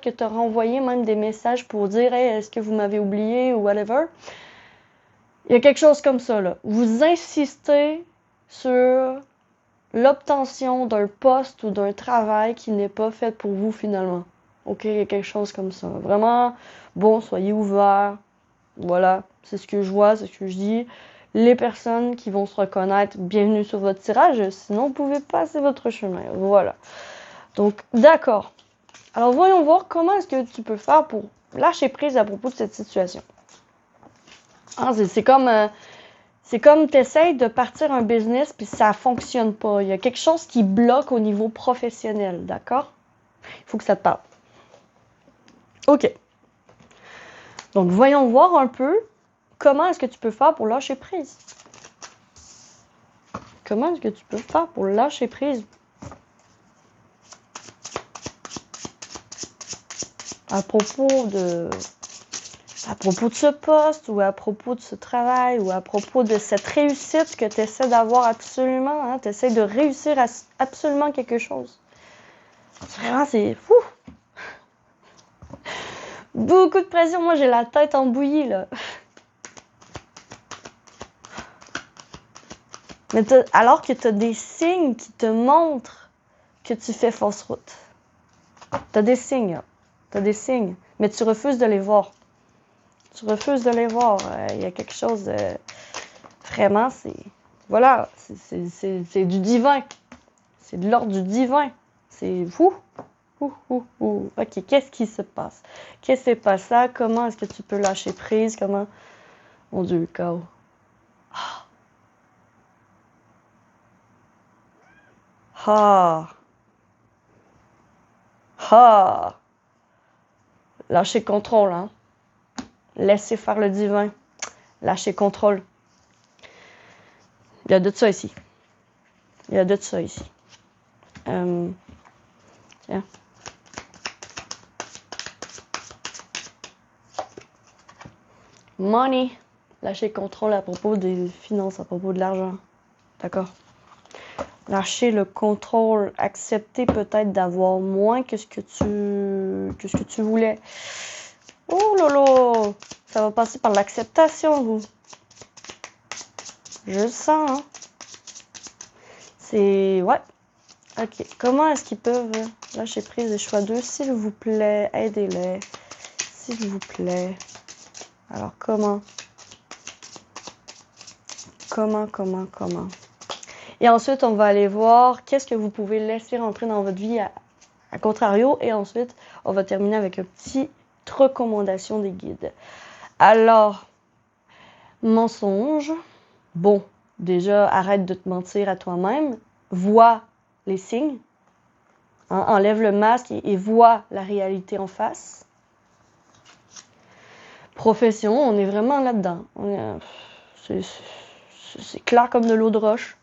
que tu as renvoyé même des messages pour dire hey, est-ce que vous m'avez oublié ou whatever. Il y a quelque chose comme ça, là. Vous insistez sur l'obtention d'un poste ou d'un travail qui n'est pas fait pour vous finalement. OK, il y a quelque chose comme ça. Vraiment, bon, soyez ouverts. Voilà, c'est ce que je vois, c'est ce que je dis. Les personnes qui vont se reconnaître, bienvenue sur votre tirage, sinon vous pouvez passer votre chemin. Voilà. Donc, d'accord. Alors, voyons voir comment est-ce que tu peux faire pour lâcher prise à propos de cette situation. Ah, c'est comme tu essaies de partir un business puis ça fonctionne pas. Il y a quelque chose qui bloque au niveau professionnel, d'accord? Il faut que ça te parle. OK. Donc, voyons voir un peu comment est-ce que tu peux faire pour lâcher prise. Comment est-ce que tu peux faire pour lâcher prise? À propos de ce poste ou à propos de ce travail ou à propos de cette réussite que tu essaies d'avoir absolument. Hein, tu essaies de réussir à absolument quelque chose. Vraiment, c'est fou. Beaucoup de pression. Moi, j'ai la tête en bouillie, là. Mais alors que tu as des signes qui te montrent que tu fais fausse route. Tu as des signes. Tu as des signes. Mais tu refuses de les voir. Tu refuses de les voir. Il y a quelque chose de... Vraiment, c'est... Voilà, c'est du divin. C'est de l'ordre du divin. C'est fou. OK, qu'est-ce qui se passe? Qu'est-ce qui s'est passé? Comment est-ce que tu peux lâcher prise? Comment... Mon Dieu, le chaos. Ah! Ah! Lâcher contrôle, hein? Laisser faire le divin. Lâcher contrôle. Il y a de ça ici. Il y a de ça ici. Tiens. Money. Lâcher contrôle à propos des finances, à propos de l'argent. D'accord? Lâcher le contrôle. Accepter peut-être d'avoir moins que ce que tu voulais. Oh lolo! Ça va passer par l'acceptation, vous. Je le sens, hein? C'est... Ouais. OK. Comment est-ce qu'ils peuvent lâcher prise des choix d'eux? S'il vous plaît, aidez-les. S'il vous plaît. Alors, comment? Comment? Et ensuite, on va aller voir qu'est-ce que vous pouvez laisser rentrer dans votre vie à contrario. Et ensuite, on va terminer avec une petite recommandation des guides. Alors, mensonge. Bon, déjà, arrête de te mentir à toi-même. Vois les signes. Hein, enlève le masque et vois la réalité en face. Profession, on est vraiment là-dedans. C'est clair comme de l'eau de roche.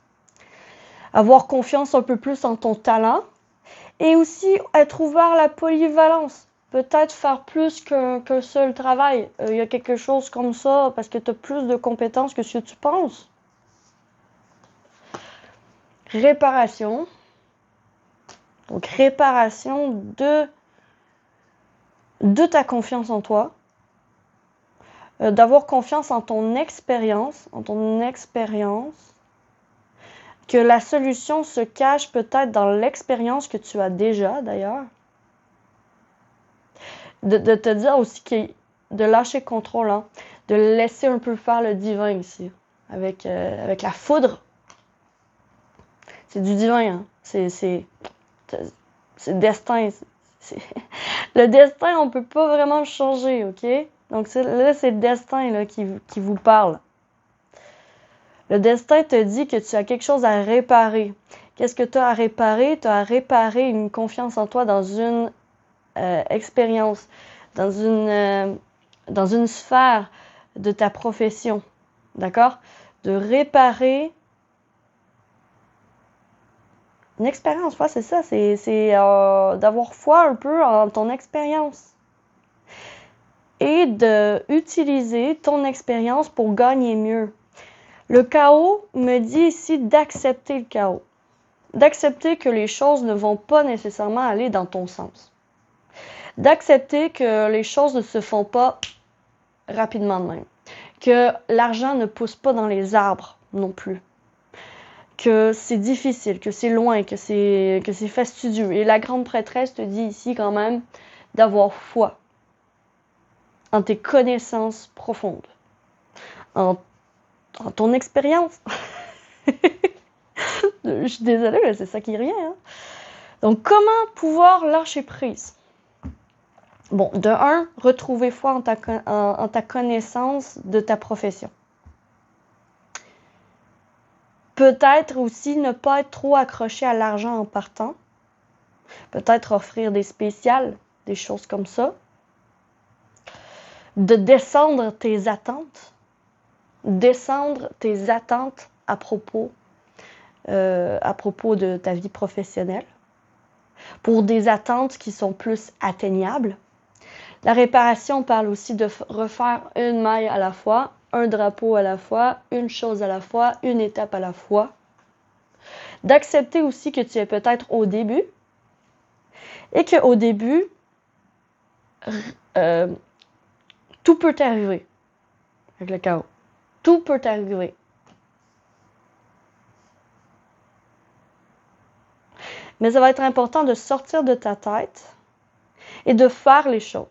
Avoir confiance un peu plus en ton talent. Et aussi être ouvert à la polyvalence. Peut-être faire plus qu'un seul travail. Il y a quelque chose comme ça parce que tu as plus de compétences que ce que tu penses. Réparation. Donc, réparation de ta confiance en toi. D'avoir confiance en ton expérience. Que la solution se cache peut-être dans l'expérience que tu as déjà, d'ailleurs. De te dire aussi de lâcher contrôle, hein, de laisser un peu faire le divin ici, avec la foudre. C'est du divin, hein. C'est destin. Le destin, on peut pas vraiment le changer, OK? Donc là, c'est le destin là, qui vous parle. Le destin te dit que tu as quelque chose à réparer. Qu'est-ce que tu as à réparer? Tu as à réparer une confiance en toi dans une expérience, dans une sphère de ta profession. D'accord? De réparer une expérience. Ouais, c'est ça. C'est d'avoir foi un peu en ton expérience. Et d'utiliser ton expérience pour gagner mieux. Le chaos me dit ici d'accepter le chaos. D'accepter que les choses ne vont pas nécessairement aller dans ton sens. D'accepter que les choses ne se font pas rapidement de même. Que l'argent ne pousse pas dans les arbres non plus. Que c'est difficile, que c'est loin, que c'est fastidieux. Et la grande prêtresse te dit ici quand même d'avoir foi en tes connaissances profondes, en ton expérience. Je suis désolée, mais c'est ça qui revient. Hein? Donc, comment pouvoir lâcher prise? Bon, de un, retrouver foi en ta connaissance de ta profession. Peut-être aussi ne pas être trop accroché à l'argent en partant. Peut-être offrir des spéciales, des choses comme ça. De descendre tes attentes. Descendre tes attentes à propos de ta vie professionnelle. Pour des attentes qui sont plus atteignables. La réparation parle aussi de refaire une maille à la fois, un drapeau à la fois, une chose à la fois, une étape à la fois. D'accepter aussi que tu es peut-être au début et qu'au début, tout peut t'arriver avec le chaos. Tout peut t'arriver. Mais ça va être important de sortir de ta tête et de faire les choses.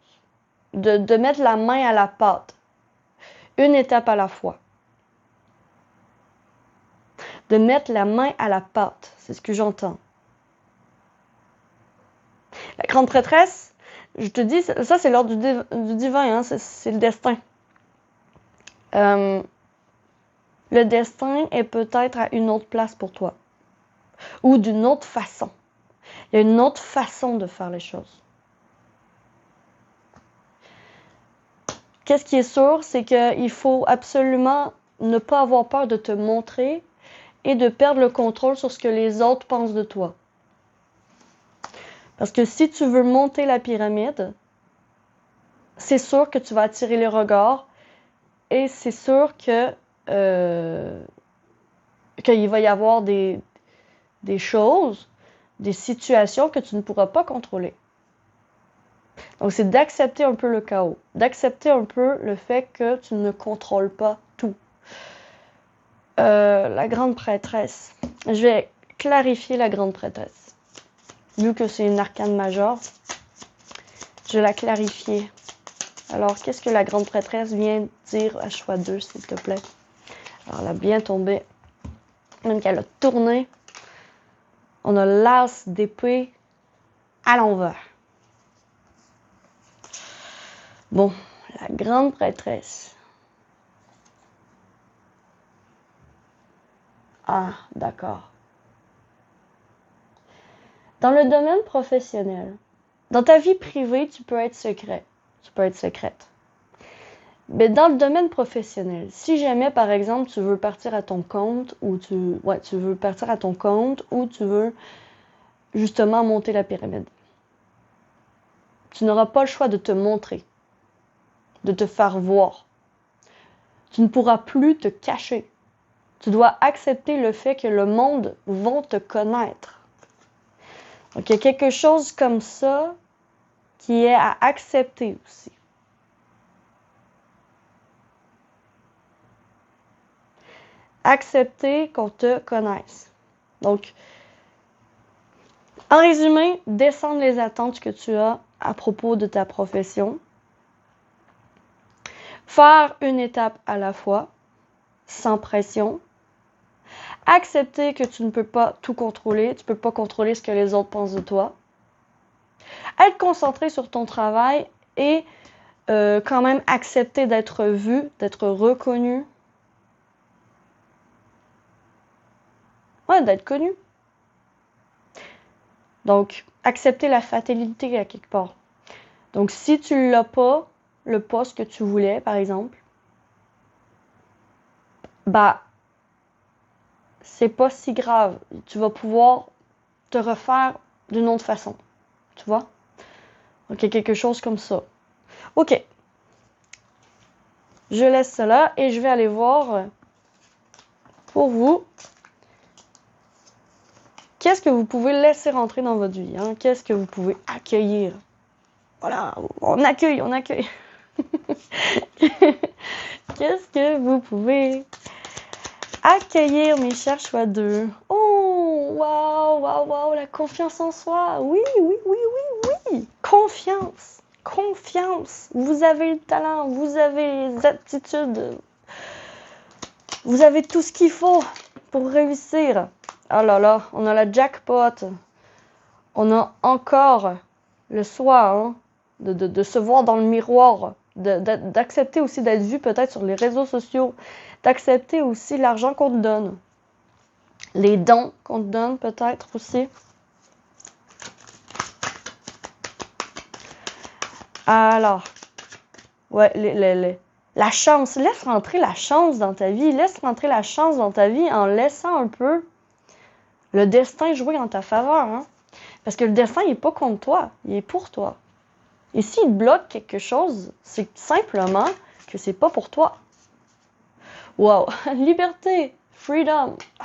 De mettre la main à la pâte. Une étape à la fois. De mettre la main à la pâte. C'est ce que j'entends. La grande prêtresse, je te dis, ça c'est l'ordre du divin, hein, c'est le destin. Le destin est peut-être à une autre place pour toi. Ou d'une autre façon. Il y a une autre façon de faire les choses. Qu'est-ce qui est sûr, c'est qu'il faut absolument ne pas avoir peur de te montrer et de perdre le contrôle sur ce que les autres pensent de toi. Parce que si tu veux monter la pyramide, c'est sûr que tu vas attirer les regards et c'est sûr que qu'il va y avoir des choses, des situations que tu ne pourras pas contrôler. Donc, c'est d'accepter un peu le chaos, d'accepter un peu le fait que tu ne contrôles pas tout. La grande prêtresse. Je vais clarifier la grande prêtresse. Vu que c'est une arcane majeure, je vais la clarifier. Alors, qu'est-ce que la grande prêtresse vient dire à choix 2, s'il te plaît? Alors, elle a bien tombé. Même qu'elle a tourné. On a l'as d'épée à l'envers. Bon, la grande prêtresse. Ah, d'accord. Dans le domaine professionnel, dans ta vie privée, tu peux être secret. Tu peux être secrète. Mais dans le domaine professionnel, si jamais, par exemple, tu veux partir à ton compte ou tu veux partir à ton compte ou tu veux justement monter la pyramide, tu n'auras pas le choix de te montrer, de te faire voir. Tu ne pourras plus te cacher. Tu dois accepter le fait que le monde va te connaître. Donc, il y a quelque chose comme ça qui est à accepter aussi. Accepter qu'on te connaisse. Donc, en résumé, descendre les attentes que tu as à propos de ta profession. Faire une étape à la fois, sans pression. Accepter que tu ne peux pas tout contrôler, tu ne peux pas contrôler ce que les autres pensent de toi. Être concentré sur ton travail et quand même accepter d'être vu, d'être reconnu. Ouais, d'être connu. Donc, accepter la fatalité à quelque part. Donc, si tu l'as pas, le poste que tu voulais, par exemple, bah, c'est pas si grave. Tu vas pouvoir te refaire d'une autre façon. Tu vois? Donc, il y a quelque chose comme ça. OK. Je laisse cela et je vais aller voir pour vous qu'est-ce que vous pouvez laisser rentrer dans votre vie. Hein? Qu'est-ce que vous pouvez accueillir. Voilà, on accueille, on accueille. Qu'est-ce que vous pouvez accueillir, mes chers choix 2? Oh, waouh, waouh, waouh, la confiance en soi. Oui, oui, oui, oui, oui. Confiance, confiance. Vous avez le talent, vous avez les aptitudes. Vous avez tout ce qu'il faut pour réussir. Oh là là, on a la jackpot. On a encore le soi, hein, de se voir dans le miroir, d'accepter aussi d'être vu peut-être sur les réseaux sociaux, d'accepter aussi l'argent qu'on te donne, les dons qu'on te donne peut-être aussi. Alors, ouais, la chance, laisse rentrer la chance dans ta vie, laisse rentrer la chance dans ta vie en laissant un peu le destin jouer en ta faveur, hein? Parce que le destin, il n'est pas contre toi, il est pour toi. Et s'il te bloque quelque chose, c'est simplement que c'est pas pour toi. Wow! Liberté! Freedom! Ah,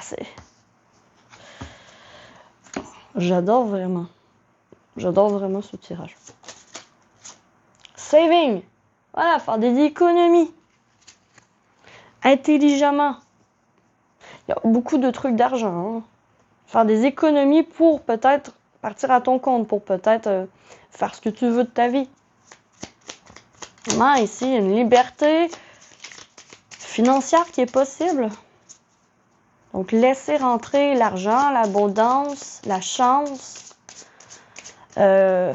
j'adore vraiment. J'adore vraiment ce tirage. Saving! Voilà, faire des économies. Intelligemment. Il y a beaucoup de trucs d'argent, hein? Faire des économies pour peut-être partir à ton compte, pour peut-être faire ce que tu veux de ta vie. Vraiment, ici, une liberté financière qui est possible. Donc, laisser rentrer l'argent, l'abondance, la chance. Mais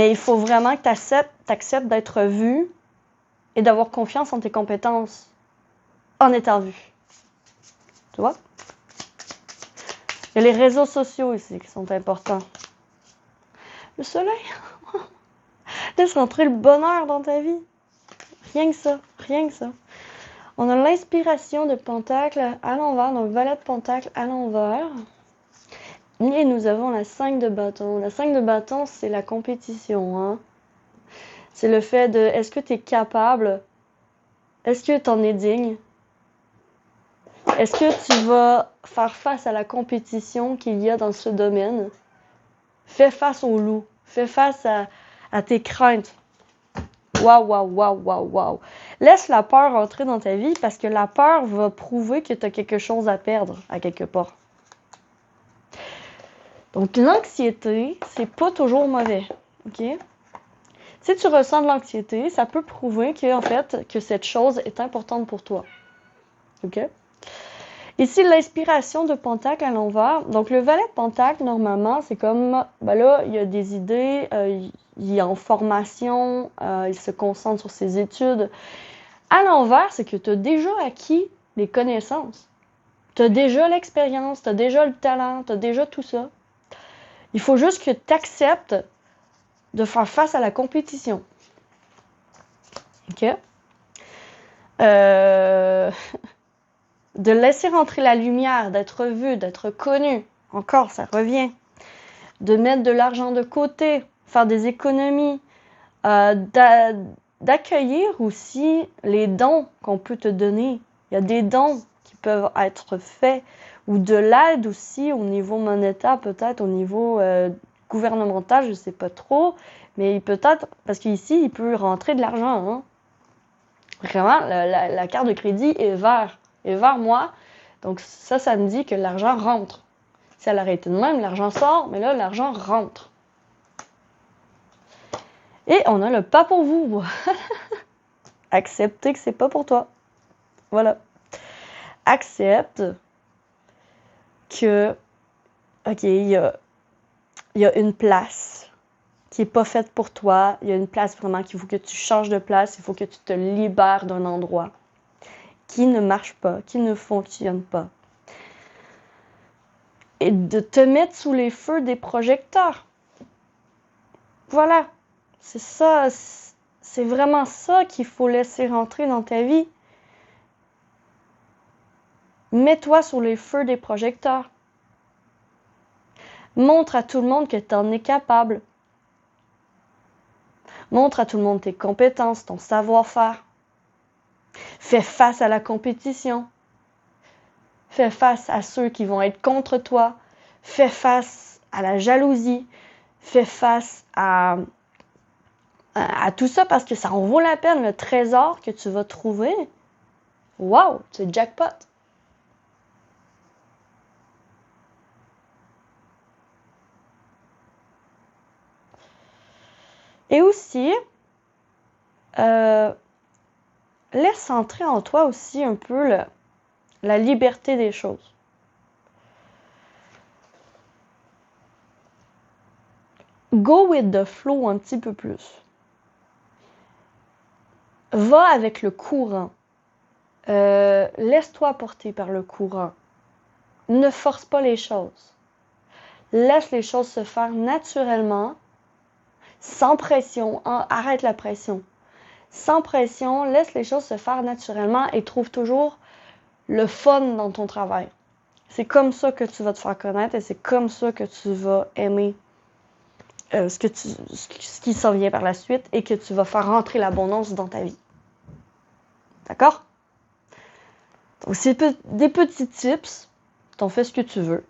il faut vraiment que tu acceptes d'être vu et d'avoir confiance en tes compétences en étant vu. Tu vois? Il y a les réseaux sociaux ici qui sont importants. Le soleil, laisse rentrer le bonheur dans ta vie. Rien que ça, rien que ça. On a l'inspiration de Pentacle à l'envers, donc Valet de Pentacle à l'envers. Et nous avons la 5 de bâton. La 5 de bâton, c'est la compétition. Hein? C'est le fait de, est-ce que tu es capable? Est-ce que tu en es digne? Est-ce que tu vas faire face à la compétition qu'il y a dans ce domaine? Fais face au loup. Fais face à tes craintes. Waouh, waouh, waouh, waouh, waouh. Laisse la peur entrer dans ta vie parce que la peur va prouver que tu as quelque chose à perdre à quelque part. Donc, l'anxiété, c'est pas toujours mauvais. OK? Si tu ressens de l'anxiété, ça peut prouver que, en fait, que cette chose est importante pour toi. OK? Ici, l'inspiration de Pentacle à l'envers. Donc, le valet de Pentacle, normalement, c'est comme, ben là, il y a des idées, il est en formation, il se concentre sur ses études. À l'envers, c'est que tu as déjà acquis les connaissances. Tu as déjà l'expérience, tu as déjà le talent, tu as déjà tout ça. Il faut juste que tu acceptes de faire face à la compétition. OK? De laisser rentrer la lumière, d'être vu, d'être connu. Encore, ça revient. De mettre de l'argent de côté, faire des économies. D'accueillir aussi les dons qu'on peut te donner. Il y a des dons qui peuvent être faits ou de l'aide aussi au niveau monétaire, peut-être au niveau gouvernemental, je ne sais pas trop, mais peut-être, parce qu'ici, il peut rentrer de l'argent. Hein. Vraiment, la carte de crédit est vert moi. Donc ça me dit que l'argent rentre. Si elle arrête de même, l'argent sort, mais là, l'argent rentre. Et on a le pas pour vous. Accepter que c'est pas pour toi. Voilà. Accepte que, OK, il y a une place qui est pas faite pour toi. Il y a une place vraiment qu'il faut que tu changes de place. Il faut que tu te libères d'un endroit qui ne marche pas, qui ne fonctionne pas. Et de te mettre sous les feux des projecteurs. Voilà. C'est ça. C'est vraiment ça qu'il faut laisser rentrer dans ta vie. Mets-toi sous les feux des projecteurs. Montre à tout le monde que tu en es capable. Montre à tout le monde tes compétences, ton savoir-faire. Fais face à la compétition. Fais face à ceux qui vont être contre toi. Fais face à la jalousie. Fais face à tout ça parce que ça en vaut la peine. Le trésor que tu vas trouver, wow, c'est jackpot. Et aussi, laisse entrer en toi aussi un peu la liberté des choses. Go with the flow un petit peu plus. Va avec le courant. Laisse-toi porter par le courant. Ne force pas les choses. Laisse les choses se faire naturellement, sans pression. Arrête la pression. Sans pression, laisse les choses se faire naturellement et trouve toujours le fun dans ton travail. C'est comme ça que tu vas te faire connaître et c'est comme ça que tu vas aimer ce qui s'en vient par la suite et que tu vas faire rentrer l'abondance dans ta vie. D'accord? Donc, c'est des petits tips. T'en fais ce que tu veux.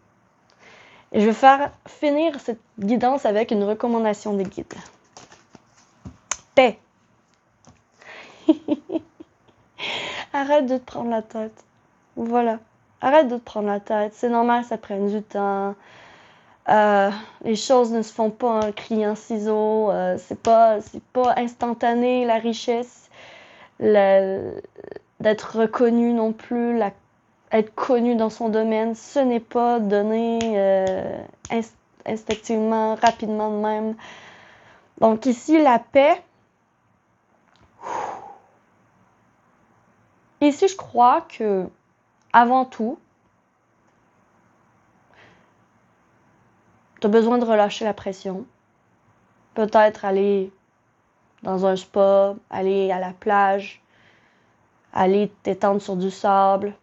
Et je vais finir cette guidance avec une recommandation des guides. Paix. Arrête de te prendre la tête. Voilà. Arrête de te prendre la tête. C'est normal, ça prenne du temps. Les choses ne se font pas en criant ciseaux. C'est pas instantané, la richesse. D'être reconnu non plus, être connu dans son domaine, ce n'est pas donné instinctivement, rapidement de même. Donc ici, la paix. Ici, je crois que, avant tout, tu as besoin de relâcher la pression. Peut-être aller dans un spa, aller à la plage, aller t'étendre sur du sable,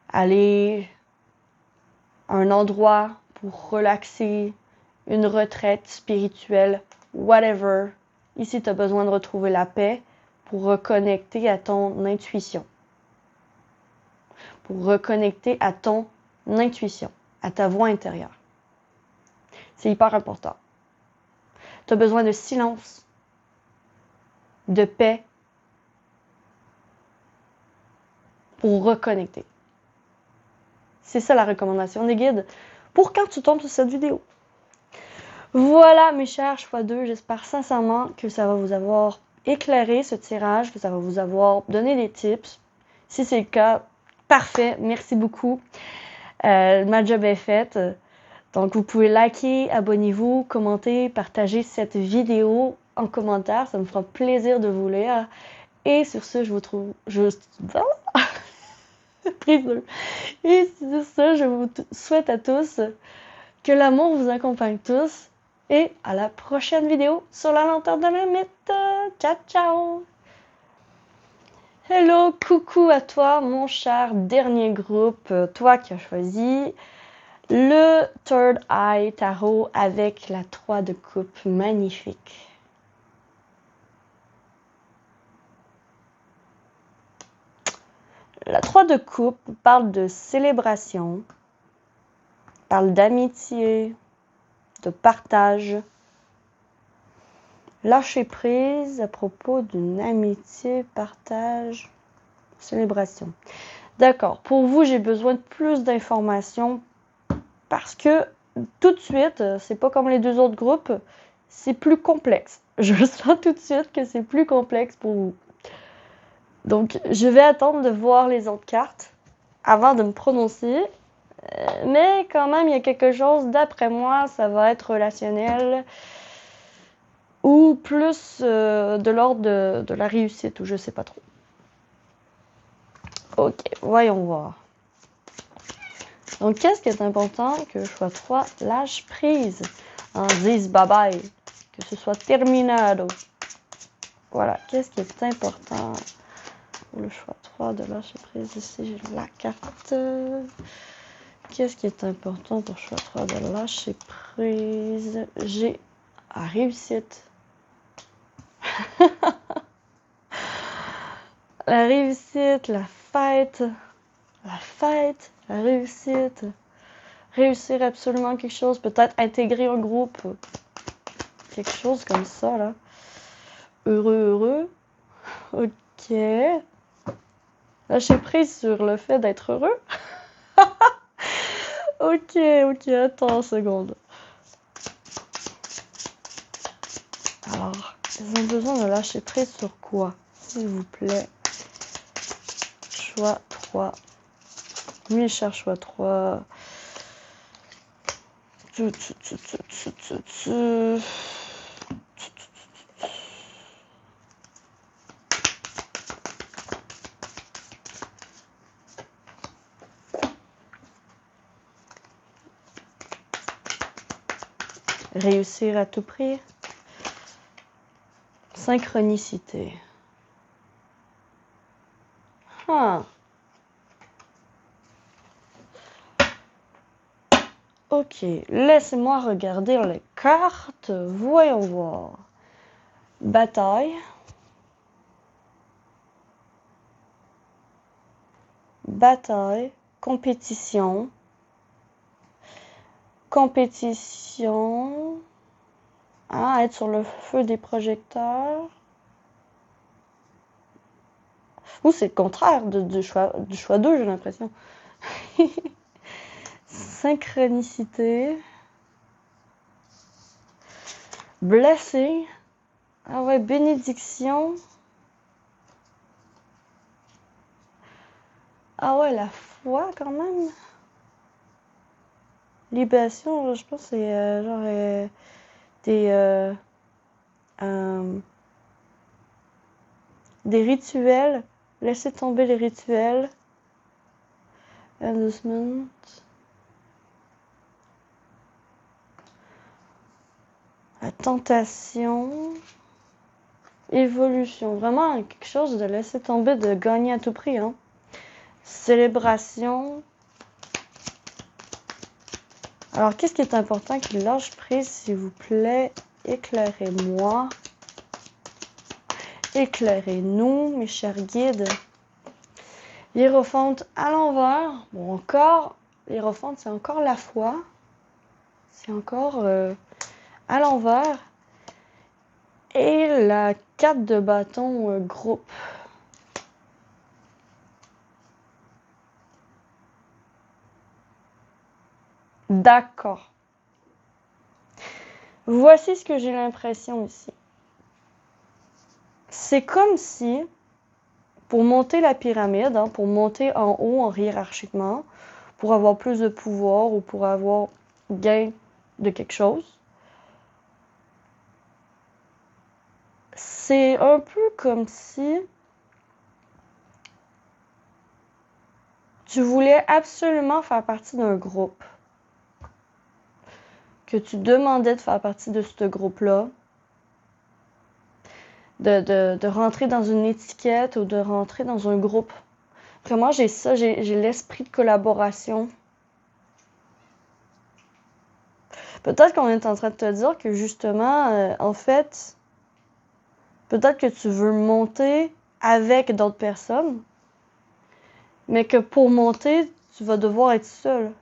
aller à un endroit pour relaxer, une retraite spirituelle, whatever. Ici, tu as besoin de retrouver la paix pour reconnecter à ton intuition. Pour reconnecter à ton intuition, à ta voix intérieure. C'est hyper important. Tu as besoin de silence, de paix pour reconnecter. C'est ça la recommandation des guides pour quand tu tombes sur cette vidéo. Voilà mes chers x2, j'espère sincèrement que ça va vous avoir éclairé ce tirage, que ça va vous avoir donné des tips. Si c'est le cas, parfait, merci beaucoup. Ma job est faite. Donc vous pouvez liker, abonnez-vous, commenter, partager cette vidéo en commentaire, ça me fera plaisir de vous lire. Et sur ce, je vous trouve... Prise 2. Et sur ce, je vous souhaite à tous que l'amour vous accompagne tous. Et à la prochaine vidéo sur la lanterne de l'ermite. Ciao, ciao! Hello, coucou à toi, mon cher dernier groupe. Toi qui as choisi le Third Eye Tarot avec la 3 de coupe. Magnifique. La 3 de coupe parle de célébration, parle d'amitié, de partage. Lâcher prise à propos d'une amitié, partage, célébration. D'accord, pour vous, j'ai besoin de plus d'informations parce que tout de suite, c'est pas comme les deux autres groupes, c'est plus complexe. Je sens tout de suite que c'est plus complexe pour vous. Donc, je vais attendre de voir les autres cartes avant de me prononcer. Mais quand même, il y a quelque chose, d'après moi, ça va être relationnel ou plus de l'ordre de la réussite, ou je sais pas trop. Ok, voyons voir. Donc, qu'est-ce qui est important? Que choix 3, lâche prise. En 10, bye bye. Que ce soit terminado. Voilà, qu'est-ce qui est important pour le choix 3 de lâcher prise? Ici, j'ai la carte. Qu'est-ce qui est important pour le choix 3 de lâcher prise? J'ai la réussite. La réussite, la fête, la réussite. Réussir absolument quelque chose, peut-être intégrer un groupe. Quelque chose comme ça, là. Heureux. Ok. Lâcher prise sur le fait d'être heureux. Ok, attends une seconde. Alors, ils ont besoin de lâcher prise sur quoi, s'il vous plaît? Choix 3. Oui, cher choix 3. Réussir à tout prix. Synchronicité. Ok, laissez-moi regarder les cartes. Voyons voir. Bataille. Bataille. Compétition. Compétition. Ah, être sur le feu des projecteurs. Ou c'est le contraire du choix 2, j'ai l'impression. Synchronicité. Blessé. Ah ouais, bénédiction. Ah ouais, la foi quand même. Libation, je pense que c'est genre des, euh, des rituels. Laisser tomber les rituels. Inducement. La tentation. Évolution. Vraiment quelque chose de laisser tomber, de gagner à tout prix. Hein. Célébration. Alors, qu'est-ce qui est important qu'il lâche prise, s'il vous plaît? Éclairez-moi. Éclairez-nous, mes chers guides. Hiérophante à l'envers. Bon, encore, l'hiérophante, c'est encore la foi. C'est encore à l'envers. Et la 4 de bâton groupe. D'accord. Voici ce que j'ai l'impression ici. C'est comme si, pour monter la pyramide, hein, pour monter en haut hiérarchiquement, pour avoir plus de pouvoir ou pour avoir gain de quelque chose, c'est un peu comme si tu voulais absolument faire partie d'un groupe, que tu demandais de faire partie de ce groupe-là, de rentrer dans une étiquette ou de rentrer dans un groupe. Vraiment, j'ai ça, j'ai l'esprit de collaboration. Peut-être qu'on est en train de te dire que justement, en fait, peut-être que tu veux monter avec d'autres personnes, mais que pour monter, tu vas devoir être seul.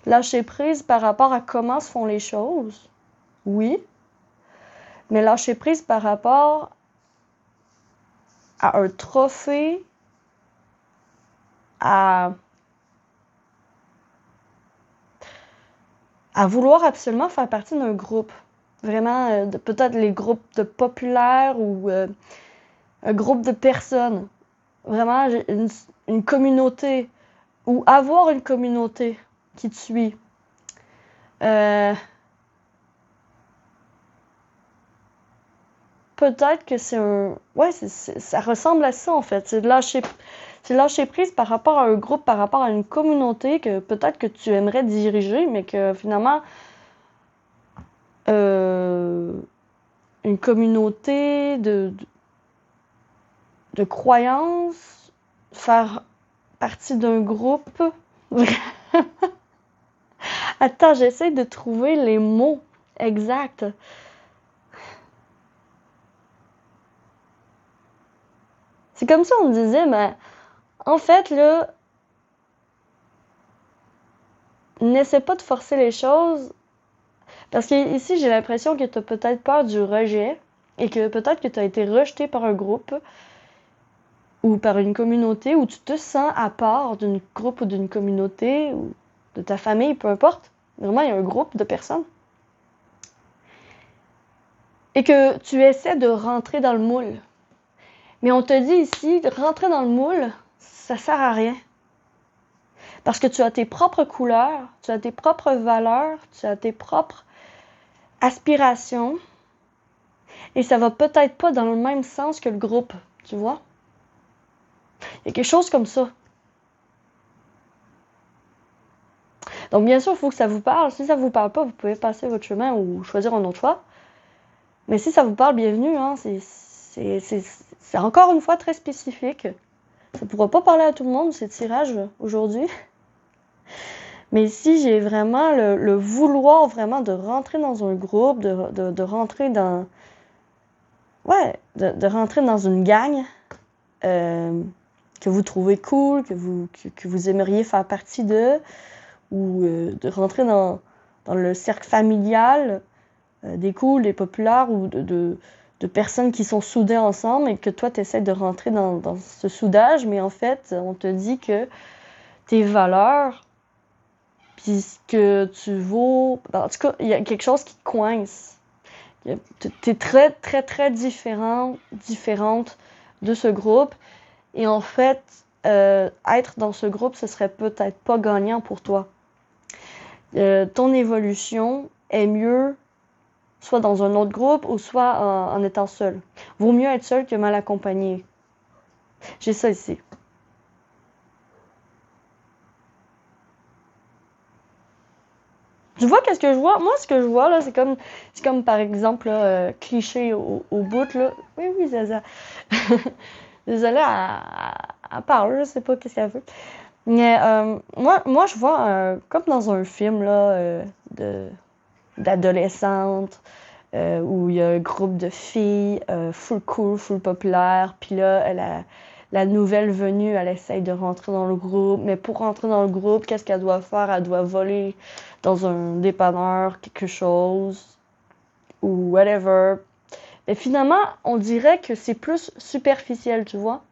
Lâcher prise par rapport à comment se font les choses, oui, mais lâcher prise par rapport à un trophée, à vouloir absolument faire partie d'un groupe. Vraiment, peut-être les groupes de populaires ou un groupe de personnes. Vraiment, une communauté. Ou avoir une communauté qui te suit. Peut-être que c'est un... Ouais, ça ressemble à ça, en fait. C'est lâcher prise par rapport à un groupe, par rapport à une communauté que peut-être que tu aimerais diriger, mais que finalement... une communauté de croyances, faire partie d'un groupe. Attends, j'essaie de trouver les mots exacts. C'est comme ça on disait, mais en fait, là, n'essaie pas de forcer les choses. Parce que ici, j'ai l'impression que tu as peut-être peur du rejet et que peut-être que tu as été rejeté par un groupe ou par une communauté où tu te sens à part d'un groupe ou d'une communauté ou de ta famille, peu importe. Vraiment, il y a un groupe de personnes. Et que tu essaies de rentrer dans le moule. Mais on te dit ici, rentrer dans le moule, ça sert à rien. Parce que tu as tes propres couleurs, tu as tes propres valeurs, tu as tes propres aspirations. Et ça va peut-être pas dans le même sens que le groupe, tu vois? Il y a quelque chose comme ça. Donc bien sûr, il faut que ça vous parle. Si ça vous parle pas, vous pouvez passer votre chemin ou choisir un autre choix. Mais si ça vous parle, bienvenue. Hein? C'est encore une fois très spécifique. Ça ne pourra pas parler à tout le monde, ces tirages aujourd'hui. Mais si j'ai vraiment le vouloir vraiment de rentrer dans un groupe, de rentrer dans... Ouais, de rentrer dans une gang que vous trouvez cool, que vous aimeriez faire partie de, ou de rentrer dans le cercle familial des cools, des populaires, ou de de personnes qui sont soudées ensemble et que toi, tu essaies de rentrer dans ce soudage, mais en fait, on te dit que tes valeurs, puis ce que tu vaux, en tout cas, il y a quelque chose qui te coince. T'es très, très, très différente de ce groupe. Et en fait, être dans ce groupe, ce serait peut-être pas gagnant pour toi. Ton évolution est mieux soit dans un autre groupe ou soit en étant seul. Vaut mieux être seul que mal accompagné. J'ai ça ici. Tu vois qu'est-ce que je vois? Moi, ce que je vois, là, c'est comme par exemple, là, cliché au bout, là. Oui, oui, Zaza. Désolée, elle parle, je sais pas qu'est-ce qu'elle veut. Mais moi, je vois comme dans un film, là, d'adolescente, où il y a un groupe de filles full cool, full populaire. Puis là, la nouvelle venue, elle essaye de rentrer dans le groupe. Mais pour rentrer dans le groupe, qu'est-ce qu'elle doit faire? Elle doit voler dans un dépanneur, quelque chose, ou whatever. Mais finalement, on dirait que c'est plus superficiel, tu vois.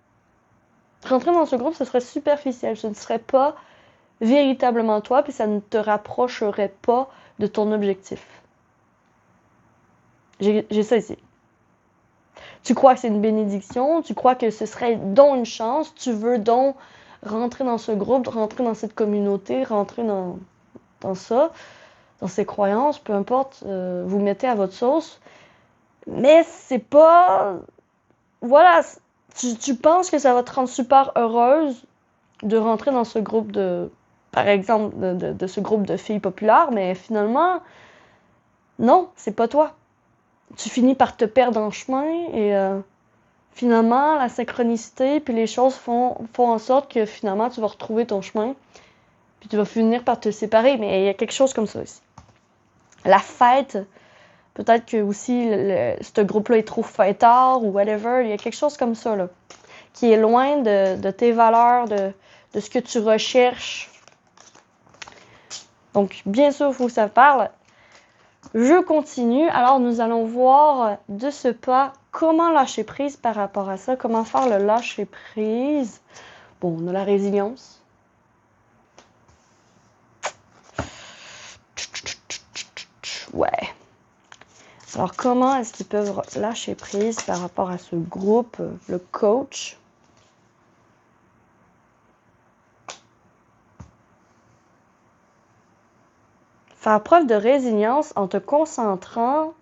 Rentrer dans ce groupe, ce serait superficiel. Ce ne serait pas véritablement toi, puis ça ne te rapprocherait pas de ton objectif. J'ai ça ici. Tu crois que c'est une bénédiction, tu crois que ce serait donc une chance, tu veux donc rentrer dans ce groupe, rentrer dans cette communauté, rentrer dans ça, dans ces croyances, peu importe, vous mettez à votre sauce. Mais c'est pas... Voilà, tu penses que ça va te rendre super heureuse de rentrer dans ce groupe par exemple, de ce groupe de filles populaires, mais finalement, non, c'est pas toi. Tu finis par te perdre en chemin et finalement, la synchronicité puis les choses font en sorte que finalement, tu vas retrouver ton chemin puis tu vas finir par te séparer, mais il y a quelque chose comme ça aussi. La fête, peut-être que aussi ce groupe-là est trop fêtard ou whatever, il y a quelque chose comme ça, là, qui est loin de tes valeurs, de ce que tu recherches. Donc, bien sûr, il faut que ça parle. Je continue. Alors, nous allons voir de ce pas comment lâcher prise par rapport à ça. Comment faire le lâcher prise. Bon, on a la résilience. Ouais. Alors, comment est-ce qu'ils peuvent lâcher prise par rapport à ce groupe, le coach? Faire preuve de résilience en te concentrant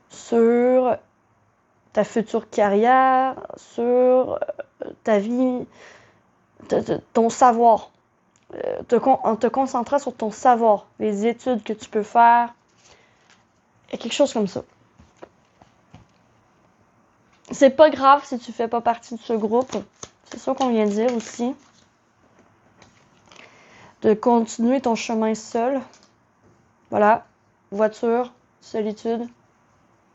sur ta future carrière, sur ta vie, ton savoir. En te concentrant sur ton savoir, les études que tu peux faire, et quelque chose comme ça. C'est pas grave si tu fais pas partie de ce groupe. C'est ça qu'on vient de dire aussi. De continuer ton chemin seul. Voilà. Voiture, solitude.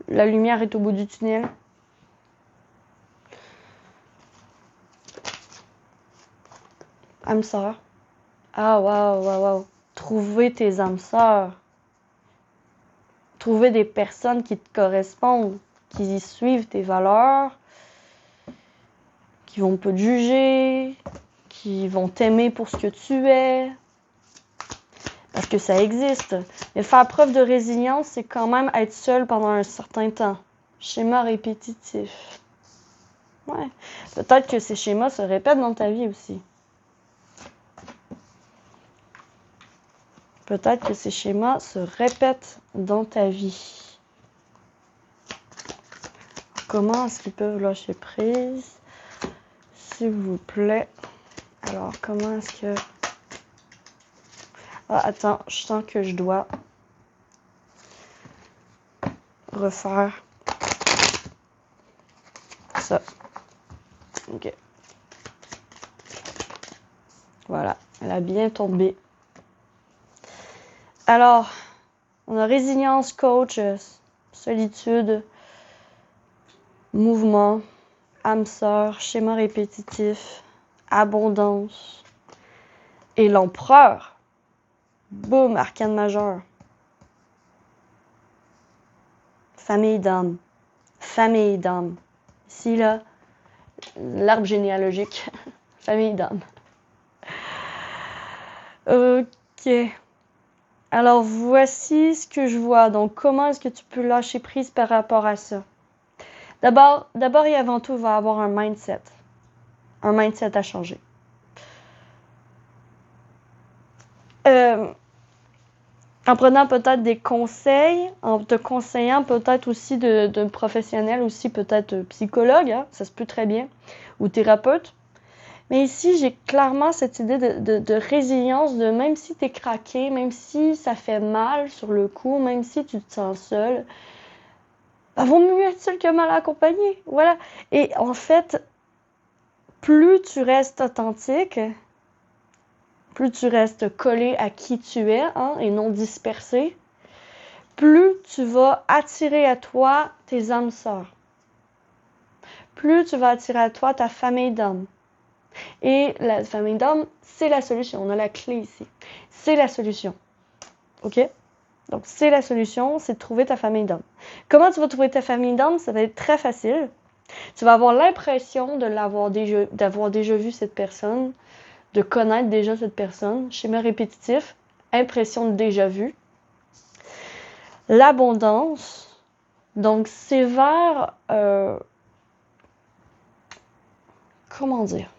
La lumière est au bout du tunnel. Âme sœur. Ah, waouh. Trouver tes âmes sœurs. Trouver des personnes qui te correspondent, qui suivent tes valeurs, qui vont pas te juger, qui vont t'aimer pour ce que tu es. Parce que ça existe. Mais faire preuve de résilience, c'est quand même être seul pendant un certain temps. Schéma répétitif. Ouais. Peut-être que ces schémas se répètent dans ta vie aussi. Peut-être que ces schémas se répètent dans ta vie. Comment est-ce qu'ils peuvent lâcher prise? S'il vous plaît. Alors, comment est-ce que... Ah, attends, je sens que je dois refaire ça. Ok. Voilà, elle a bien tombé. Alors, on a résilience, coach, solitude, mouvement, âme sœur, schéma répétitif, abondance et l'empereur. Boum, arcane majeur. famille d'hommes. Famille d'hommes. Ici, là, l'arbre généalogique. Famille d'hommes. Ok. Alors, voici ce que je vois. Donc, comment est-ce que tu peux lâcher prise par rapport à ça? D'abord et avant tout, il va y avoir un mindset. Un mindset à changer. En prenant peut-être des conseils, en te conseillant peut-être aussi d'un professionnel, aussi peut-être psychologue, hein, ça se peut très bien, ou thérapeute. Mais ici, j'ai clairement cette idée de résilience, de même si tu es craqué, même si ça fait mal sur le coup, même si tu te sens seul, bah, vaut mieux être seul que mal accompagné. Voilà. Et en fait, plus tu restes authentique, plus tu restes collé à qui tu es, hein, et non dispersé, plus tu vas attirer à toi tes âmes sœurs. Plus tu vas attirer à toi ta famille d'hommes. Et la famille d'hommes, c'est la solution. On a la clé ici. C'est la solution. OK? Donc, c'est la solution, c'est de trouver ta famille d'hommes. Comment tu vas trouver ta famille d'hommes? Ça va être très facile. Tu vas avoir l'impression d'avoir déjà vu cette personne, de connaître déjà cette personne. Schéma répétitif, impression de déjà vu. L'abondance, donc c'est vers... comment dire?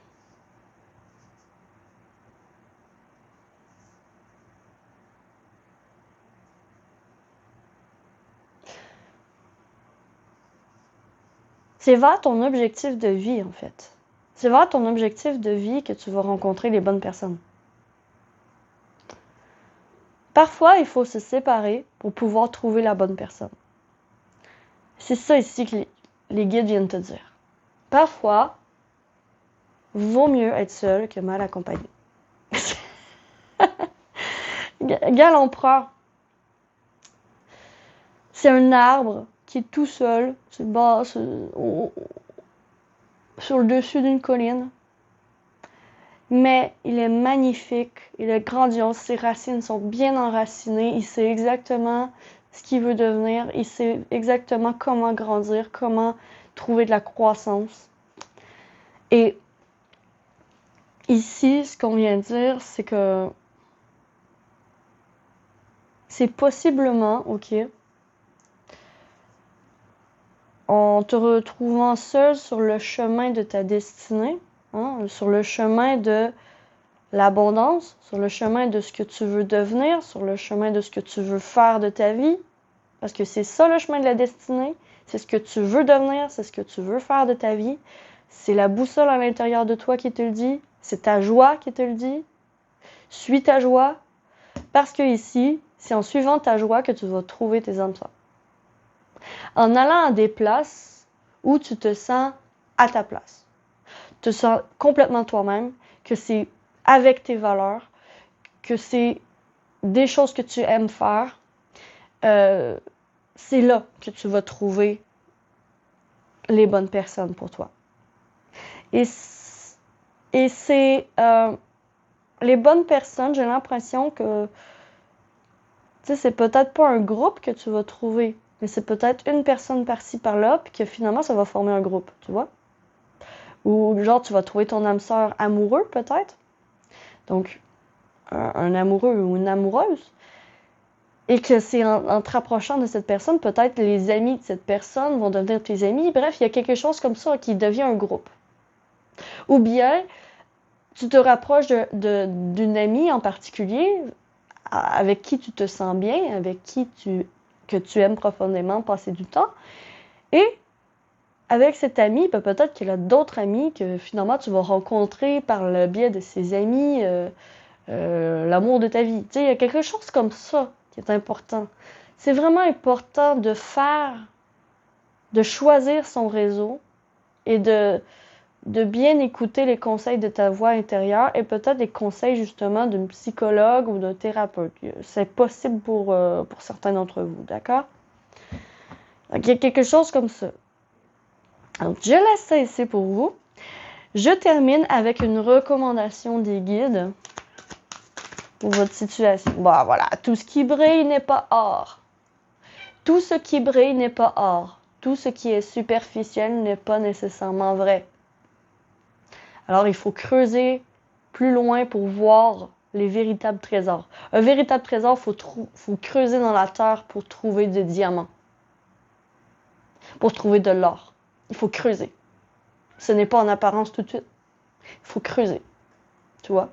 C'est vers ton objectif de vie, en fait. C'est vers ton objectif de vie que tu vas rencontrer les bonnes personnes. Parfois, il faut se séparer pour pouvoir trouver la bonne personne. C'est ça ici que les guides viennent te dire. Parfois, vaut mieux être seul que mal accompagné. Gars, l'empereur, c'est un arbre qui est tout seul, sur le dessus d'une colline. Mais il est magnifique, il est grandiose, ses racines sont bien enracinées, il sait exactement ce qu'il veut devenir, il sait exactement comment grandir, comment trouver de la croissance. Et ici, ce qu'on vient de dire, c'est que c'est possiblement, ok, en te retrouvant seul sur le chemin de ta destinée, hein, sur le chemin de l'abondance, sur le chemin de ce que tu veux devenir, sur le chemin de ce que tu veux faire de ta vie, parce que c'est ça le chemin de la destinée, c'est ce que tu veux devenir, c'est ce que tu veux faire de ta vie, c'est la boussole à l'intérieur de toi qui te le dit, c'est ta joie qui te le dit, suis ta joie, parce que ici, c'est en suivant ta joie que tu vas trouver tes âmes sœurs. En allant à des places où tu te sens à ta place, te sens complètement toi-même, que c'est avec tes valeurs, que c'est des choses que tu aimes faire, c'est là que tu vas trouver les bonnes personnes pour toi. Et c'est les bonnes personnes, j'ai l'impression que c'est peut-être pas un groupe que tu vas trouver, mais c'est peut-être une personne par-ci par-là, puis que finalement ça va former un groupe, tu vois? Ou genre tu vas trouver ton âme sœur amoureux peut-être. Donc un amoureux ou une amoureuse. Et que c'est en te rapprochant de cette personne, peut-être les amis de cette personne vont devenir tes amis. Bref, il y a quelque chose comme ça qui devient un groupe. Ou bien, tu te rapproches d'une amie en particulier avec qui tu te sens bien, avec qui que tu aimes profondément passer du temps. Et avec cette amie, peut-être qu'il y a d'autres amis que finalement tu vas rencontrer par le biais de ces amis, l'amour de ta vie. Tu sais, il y a quelque chose comme ça qui est important. C'est vraiment important de choisir son réseau et de bien écouter les conseils de ta voix intérieure et peut-être les conseils justement d'une psychologue ou d'un thérapeute. C'est possible pour certains d'entre vous, d'accord? Donc, il y a quelque chose comme ça. Donc, je laisse ça ici pour vous. Je termine avec une recommandation des guides pour votre situation. Bon, voilà, tout ce qui brille n'est pas or. Tout ce qui brille n'est pas or. Tout ce qui est superficiel n'est pas nécessairement vrai. Alors, il faut creuser plus loin pour voir les véritables trésors. Un véritable trésor, faut creuser dans la terre pour trouver des diamants. Pour trouver de l'or. Il faut creuser. Ce n'est pas en apparence tout de suite. Il faut creuser. Tu vois?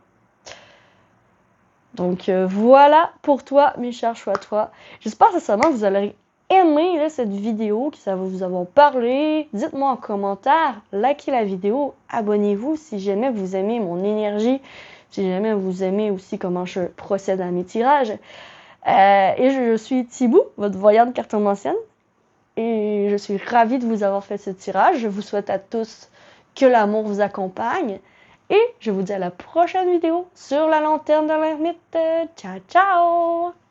Donc voilà pour toi, mes chers choix-toi. J'espère sincèrement que vous allez aimer là, cette vidéo, que ça va vous avoir parlé. Dites-moi en commentaire, likez la vidéo, abonnez-vous si jamais vous aimez mon énergie, si jamais vous aimez aussi comment je procède à mes tirages. Et je suis Thibou, votre voyante cartomancienne. Et je suis ravie de vous avoir fait ce tirage. Je vous souhaite à tous que l'amour vous accompagne. Et je vous dis à la prochaine vidéo sur la lanterne de l'ermite. Ciao, ciao!